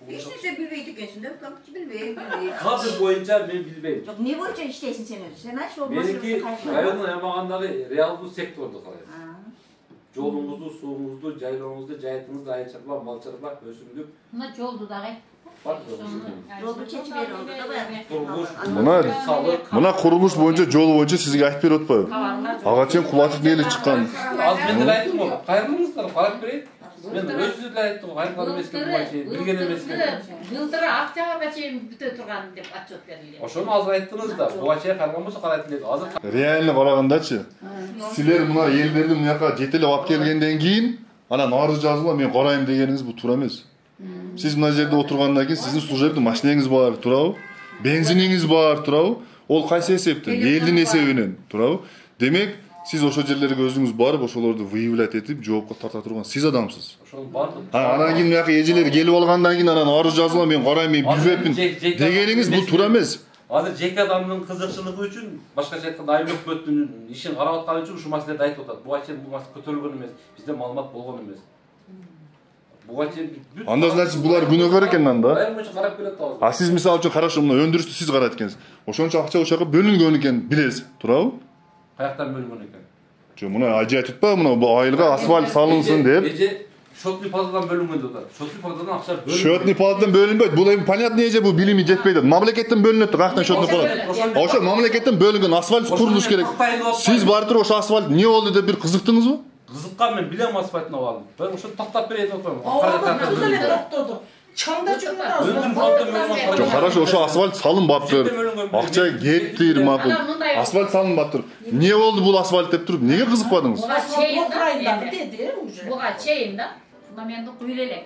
[SPEAKER 4] Эч нерсе билбейт экенсиң да, как билбейм.
[SPEAKER 7] Кадр боюнча мен билбейм.
[SPEAKER 4] Жок, эмне боюнча иштейсиң сен өзү? Сен айт, ошол
[SPEAKER 7] меники райондун аймагындагы реалдуу секторду карайм. Жолуңузду, сууңузду, жайлооңузду, жайытыңызды, айыл чарба, мал чарба, өсүмдүк.
[SPEAKER 12] Мына жолду дагы
[SPEAKER 4] жолду чечип берип алды да баягы.
[SPEAKER 5] Мына курулуш боюнча, жол боюнча сизге айтып берип атпайбы? Ага чейин Кулатов эле чыккан.
[SPEAKER 7] Азыр мен деле айттым го, кайрылыңыздар, карап берейин. Мен өзү деле айттым го, кайрылган эмеске буга чейин билген эмеске.
[SPEAKER 1] Былтыры октябрга чейин бүтө турган деп отчет берилген.
[SPEAKER 7] Ошону азыр айттыңыз да, буга чейин кайрылган болсо карайт элек. Азыр
[SPEAKER 5] реально карагандачы. Силер мына элдерди мына жака жетелеп алып келгенден кийин анан арыз жазгыла мен карайм дегениңиз бул туура эмес. Siz mына жерде отургандан кийин сиздин служебный машинеңиз бар, туурабы? Бензиниңиз бар, туурабы? Ол кайсы эсептен? Элдин эсебинен, туурабы? Демек, сиз ошол жерлерге өзүңүз барып, ошолорду выявлять этип, жоопко тарта турган сиз адамсыз.
[SPEAKER 8] Ошол бардым.
[SPEAKER 5] Анан кийин мыяка эжелер келип алгандан кийин анан арыз жазгыла, мен карайм, мен билбепмин дегениңиз бул туура эмес.
[SPEAKER 7] Азыр жеке адамдын кызыкчылыгы үчүн, башкача айтканда айыл өкмөттүн ишин карап аткан үчүн ушул маселени айтып атат. Буга чейин бул маселе көтөрүлгөн эмес, бизде маалымат болгон эмес. Буга чейин
[SPEAKER 5] анда значит булар күнөөкөр экен анда.
[SPEAKER 7] Айыл боюнча карап келет да.
[SPEAKER 5] А сиз мисалы үчүн карашы, мына өндүрүштү сиз карайт экенсиз. Ошончо акча ошого бөлүнгөн экен билесиз, туурабы?
[SPEAKER 7] Каяктан бөлүнгөн экен?
[SPEAKER 5] Жо, мына ажай tutpa, мына бу айылга асфальт салынсын деп.
[SPEAKER 7] Эже шотный палатадан бөлүнгөн деп атат. Шотный палатадан акча бөлүнгөн.
[SPEAKER 5] Шотный палатадан бөлүнбөйт. Бул эми понятно эже бул билими жетпейт. Мамлекеттен бөлүнөт, каяктан шотный палата? Ошо мамлекеттен бөлүнгөн асфальт курулуш керек. Сиз барып туруп ошо асфальт эмне болду деп бир кызыктыңызбы?
[SPEAKER 7] Кызыккан, мен билем асфальтын абалын. Мен ошо токтоп берейин деп атам.
[SPEAKER 9] Токтоду. Чаңда жүргөндө.
[SPEAKER 5] Жок, хорошо, ошо асфальт салынбаптыр. Акча кетти, макул. Асфальт салынбаптыр. Эмне болду бул асфальт деп туруп, неге кызыкпадыңыз?
[SPEAKER 1] Буга чейин да, фундаменти куюп элек.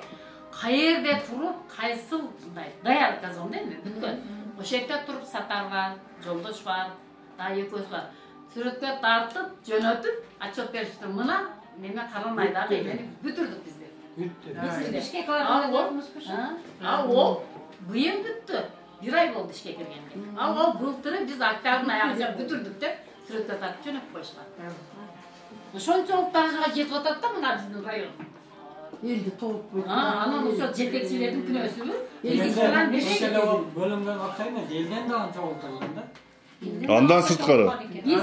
[SPEAKER 1] Каерде туруп, кайсыл мындай даяр казон да эми бүткөн. Ошол жерде туруп сатарган, жолдош бар, да экөөбүз бар. Сүрөткө тартып, жөнөтүп, отчет бериптир. Мына неме каранайдагы эмени бүтүрдүк биздер. Ал быйыл бүттү. Бир ай болду ишке киргенде. Ал былтыры биз октябрдын аягында бүтүрдүк деп сүрөткө тартып жөнөтүп коюшкан. Ошончолук даражага жетип атат да мына биздин район.
[SPEAKER 9] Элди толуп койду.
[SPEAKER 1] Анан ошол жетекчилердин күнөөсүбү.
[SPEAKER 3] Бөлүнгөн акчаны элден да анча болду да.
[SPEAKER 5] Андан сырткары.
[SPEAKER 12] Биз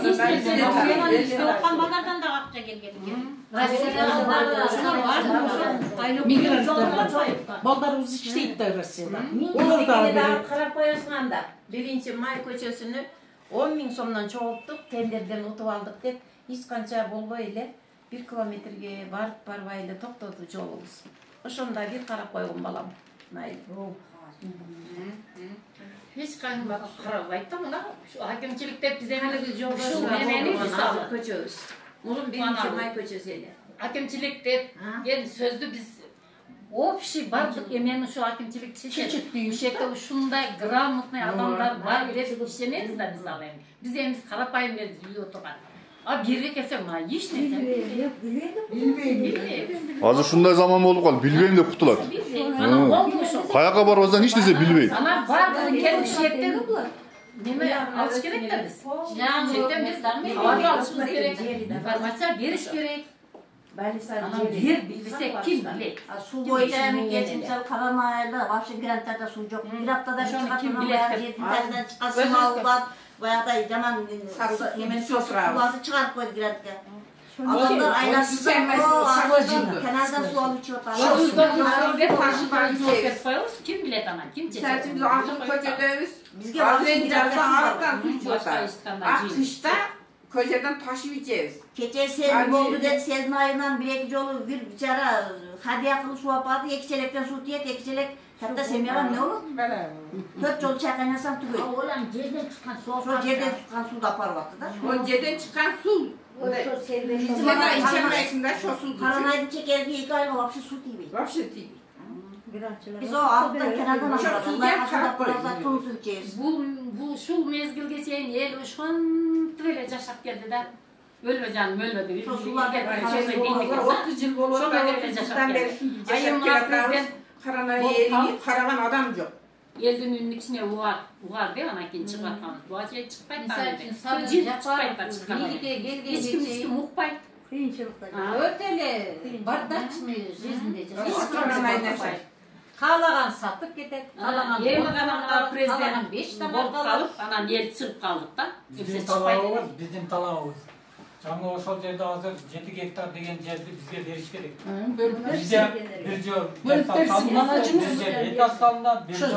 [SPEAKER 12] оккан балдардан да акча келген экен.
[SPEAKER 9] Балдарыбыз иштейт да Россияда.
[SPEAKER 4] Олар да карап коюшканда 1-май көчөсүнү 10 000 сомдон чогулттук, тендерден утуп алдык деп, эч канча болбой эле 1 километрге барбай эле токтоду жолубуз. Ошондо бир карап койгон балам.
[SPEAKER 1] Hiç kaynamadı karabıydı da buna hakimçilikte bize
[SPEAKER 4] şu memeli köçöz. Bunun 1-May köçösüyle.
[SPEAKER 1] Hakimçilikte yani sözlü biz o kişi bardık emeğinin şu hakimçilik çeşitli şekilde şunday gramotlu adamlar var dedi işlemeliyiz de biz alayım. Biz elimiz karapayım dedi biliyor oturgan. Abi birlik etsek bana hiç ne
[SPEAKER 5] bilmeyim. Azı şunday zaman boldu kal bilbeyim de kutular. Kayaka bar ozdan hiç dese bilbeyim.
[SPEAKER 1] Ana bardık kendi şekilde neme alış gerek de biz. Şekilde biz havada alışımız gerek. İnformasyon veriş gerek. Ana bir bilsek kim bilir.
[SPEAKER 12] Su boyunca geçimsel kalan ayarda vahşi grantlerde su yok. Bir haftada çıkartılan bayağı 7'den çıkarsın aldılar. Bayağı da zaman suları çıkarıp koydu grantga. Adamlar aynasız kenardan su alıp çıkartlar.
[SPEAKER 1] Kim bilet ana? Kim çeşit?
[SPEAKER 14] Sertimiz ağzını kocalarız.
[SPEAKER 12] Bizge
[SPEAKER 14] vahşi grantdan ağırdan su çıkartlar. Kışta kocadan taşıp içeriz.
[SPEAKER 12] Keçe sel oldu dedi, selin ayından bir iki yolu bir biçara hadiye kılıp su yapardı, iki çelekten su diyet, iki çelek hatta semyalan ne olur? 4 yol çakaynasam tübül.
[SPEAKER 11] Oğlan cerden çıkan su.
[SPEAKER 12] Şu cerden çıkan su da par baktı da.
[SPEAKER 14] O cerden çıkan su. Bizim de içemeyesinde şu su.
[SPEAKER 12] Karanaydı çekerdi, 2 aylık vapşı su değil.
[SPEAKER 14] Vapşı değil.
[SPEAKER 12] Biz o alttan kenardan alırız. Allah aşağıda pırasa tuzun içeriz.
[SPEAKER 1] Bu şu mezgilge şeyin el uşan böyle yaşap geldi de. Ölme canım ölmedi.
[SPEAKER 14] Sular 30 yıl bolu sizden beri yaşap gelenlerimiz Karanayı elini karavan adam yok.
[SPEAKER 1] Elden ünlük içine uğar değil ana kim çıkartan. Bu acıya çıkmayın da.
[SPEAKER 12] Cil
[SPEAKER 1] çıkmayın da çıkartan. Hiç kim muhbayt.
[SPEAKER 12] Ötele bardakçını yüzünde.
[SPEAKER 1] Kalagan satıp gidelim. Kalagan prezident 5 tabak kalıp ana el çıkıp kaldık da.
[SPEAKER 3] Bizim talağımız. Жаңы ошол жерде азыр 7 гектар деген жерди бизге бериш керек. Бизде бир жол этаж салынат, бир жол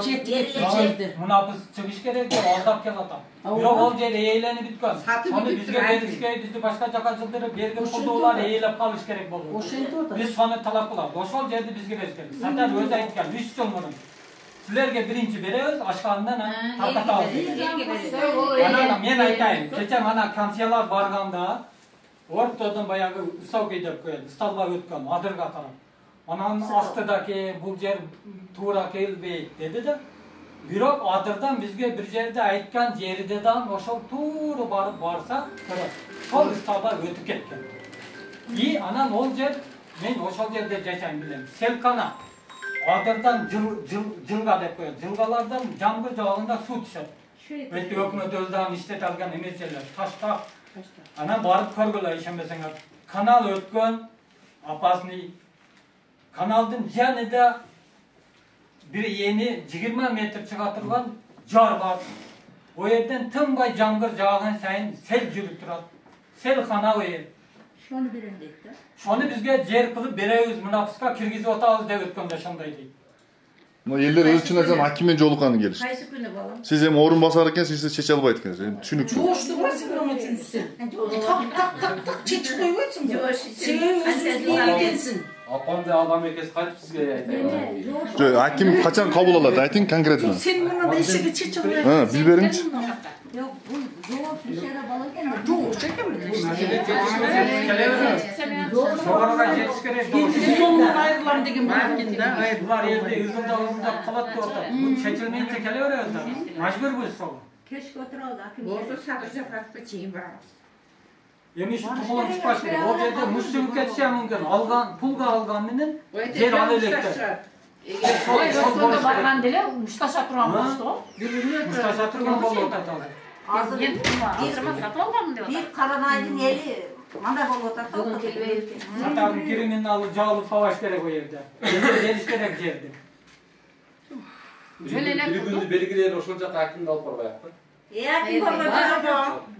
[SPEAKER 3] мына биз чыгыш керек деп алдап келатам. Бирок ол жер ээленип бүткөн. Аны бизге беришке, бизди башка жака жылдырып берген курдуулар ээлеп калыш керек болду. Биз аны талап кылабыз. Ошол жерди бизге бериш керек. Сатар өзү айткан 3 жыл мурун. Sizlerge birinci beremiz, aşağından tartatабыз. Мен айтайын, кече мана консьялар барганда ортодон баягы высокий деп коет, столба өткөн адырга карап. Анан астыдаки бул жер туура келбейт деди да. Бирок адырдан бизге бир жерде айткан жерде да ошол туура барып барса, сол стаба өтүп кеткен. И анан ол жер мен ошол жерде жашайм билем. Селкана. Адырдан жылга деп коет. Жылгалардан жамгыр жааганда суу түшөт. Өтү өкмөт өз дагы иштете алган эмес жерлер. Таштак. Анан барып көргүлө ишенбесеңер. Канал өткөн, опасный. Kanalдын жанында bir ени 20 метр чыга турган жар бар. O yerden tınbay жамгыр жааган сайын сел жүрүп турат. Сел хана o yer.
[SPEAKER 11] Şonu birin deydi.
[SPEAKER 3] Şonu bizge jer kılıp berебиз, mınapsıka kirgizip atабыз деп өткөндө ошондой дейт.
[SPEAKER 5] Мына элдер өзүчүн азам акиммен жолукканы келиш.
[SPEAKER 4] Кайсы күнү балам?
[SPEAKER 5] Сиз эми орун басар экенсиз, сиз чече албайт экенсиз. Түшүнүксүз.
[SPEAKER 9] Жоошты бар сен үчүнчүсү. Так чечип койбойсуң. Сен өзүң экенсиң.
[SPEAKER 7] Апамды адам экенсиз кантип сизге айтайын?
[SPEAKER 5] Жок, аким качан кабыл алат? Айтың конкретно.
[SPEAKER 9] Сен мындай ишиге чечип албайсың.
[SPEAKER 5] Билбериңчи.
[SPEAKER 11] Yok bu doğru bir şeyde balık geldi.
[SPEAKER 9] Doğru çekim.
[SPEAKER 3] Şoğarga jetiş kerek.
[SPEAKER 9] Sonundan ayrılan degen bırakın da.
[SPEAKER 3] Bular yerde ızılda kalat da orta. Bu çekilmeyince keleverez da. Majbur bu sol.
[SPEAKER 11] Keşke oturalım.
[SPEAKER 14] Болсо сатып жапыракты чейин барабыз.
[SPEAKER 3] Эми şu tuğulun çıkpaş керек. O жерде муштүгүп кетиши мүмкүн. Алган, пулга алган менен жер ала электе.
[SPEAKER 1] Ой, өткөндө барган деле мушташа турган болчу го.
[SPEAKER 3] Мушташа турган болуп атат азыр.
[SPEAKER 1] Азыр азырма сатып алганмын деп атат.
[SPEAKER 11] Bir Karanay'ın eli manda bolup atar.
[SPEAKER 3] Сатардын криминалды жабылып калбаш керек o жерде. Бериш керек жерди.
[SPEAKER 7] Bir gündü belgileri ошол жака акимди алып барбайбы?
[SPEAKER 11] Ya kim var?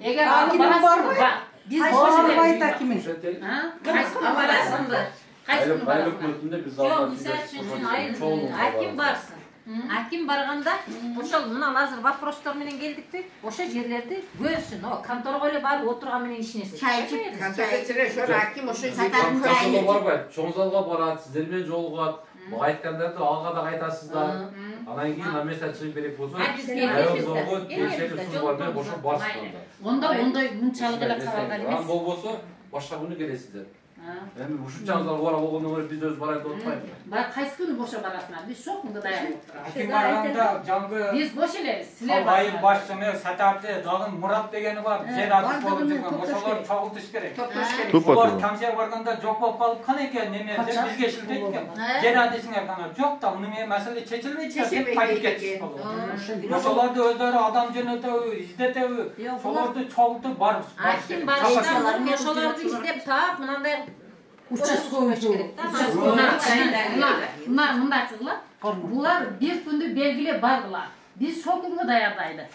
[SPEAKER 1] Eğer alıp barasın bak. Biz
[SPEAKER 9] Barbayt hakimin.
[SPEAKER 1] Kaysı barasındı. Kaysı
[SPEAKER 7] Өкмөтүндө биз
[SPEAKER 12] Жоқ, мисал үчүн аким барсын. Аким барганда ошол мына азыр вопростор менен келдикти. Ошо жерлерди көрсүн. О, конторго эле барып отурган менен иш нерсе.
[SPEAKER 14] Чай ичип, конторго ошо аким ошо
[SPEAKER 11] Сататын жайы.
[SPEAKER 7] барбайт. Чоң залга барат, сиздер менен жолугат. Мага айткандарды алга да кайтасыздар. Анан кийин намеса чыгып керек болсо, аялзорго тиешелүү суу бар деп ошо барсыздар.
[SPEAKER 1] Онда ондай мынчалык эле каралган эмес.
[SPEAKER 7] Ан болбосо башка күнү келесиздер. Эми ушунчаңыздар бара болгондон көрө биз өзү барайын деп атпайбы?
[SPEAKER 1] Бак кайсы күнү бошо барасыңар? Биз шок мында даярдап турабыз.
[SPEAKER 3] Аким барганда жаңгы
[SPEAKER 1] Биз бош элебиз. Силер
[SPEAKER 3] Албайын башчыны сатарды дагы Мурат дегени бар. Жер атып болуп жүргөн. Ошолор чогултуш керек. Ошолор камсия барганда жок болуп калып кана экен неме деп бизге шилдейт экен. Жер атысыңар кана. Жок да муну мен маселе чечилбейт деп кайтып кетиш болот. Ошолорду өздөрү адам жөнөтөбү, издетеби? Ошолорду чогултуп барып.
[SPEAKER 12] Аким барышта ошолорду издеп таап мындай
[SPEAKER 9] Участковый керек.
[SPEAKER 1] Мындай кылгыла. Булар бир күндү белгилеп бардылар. Биз шо күнгө даярдайды.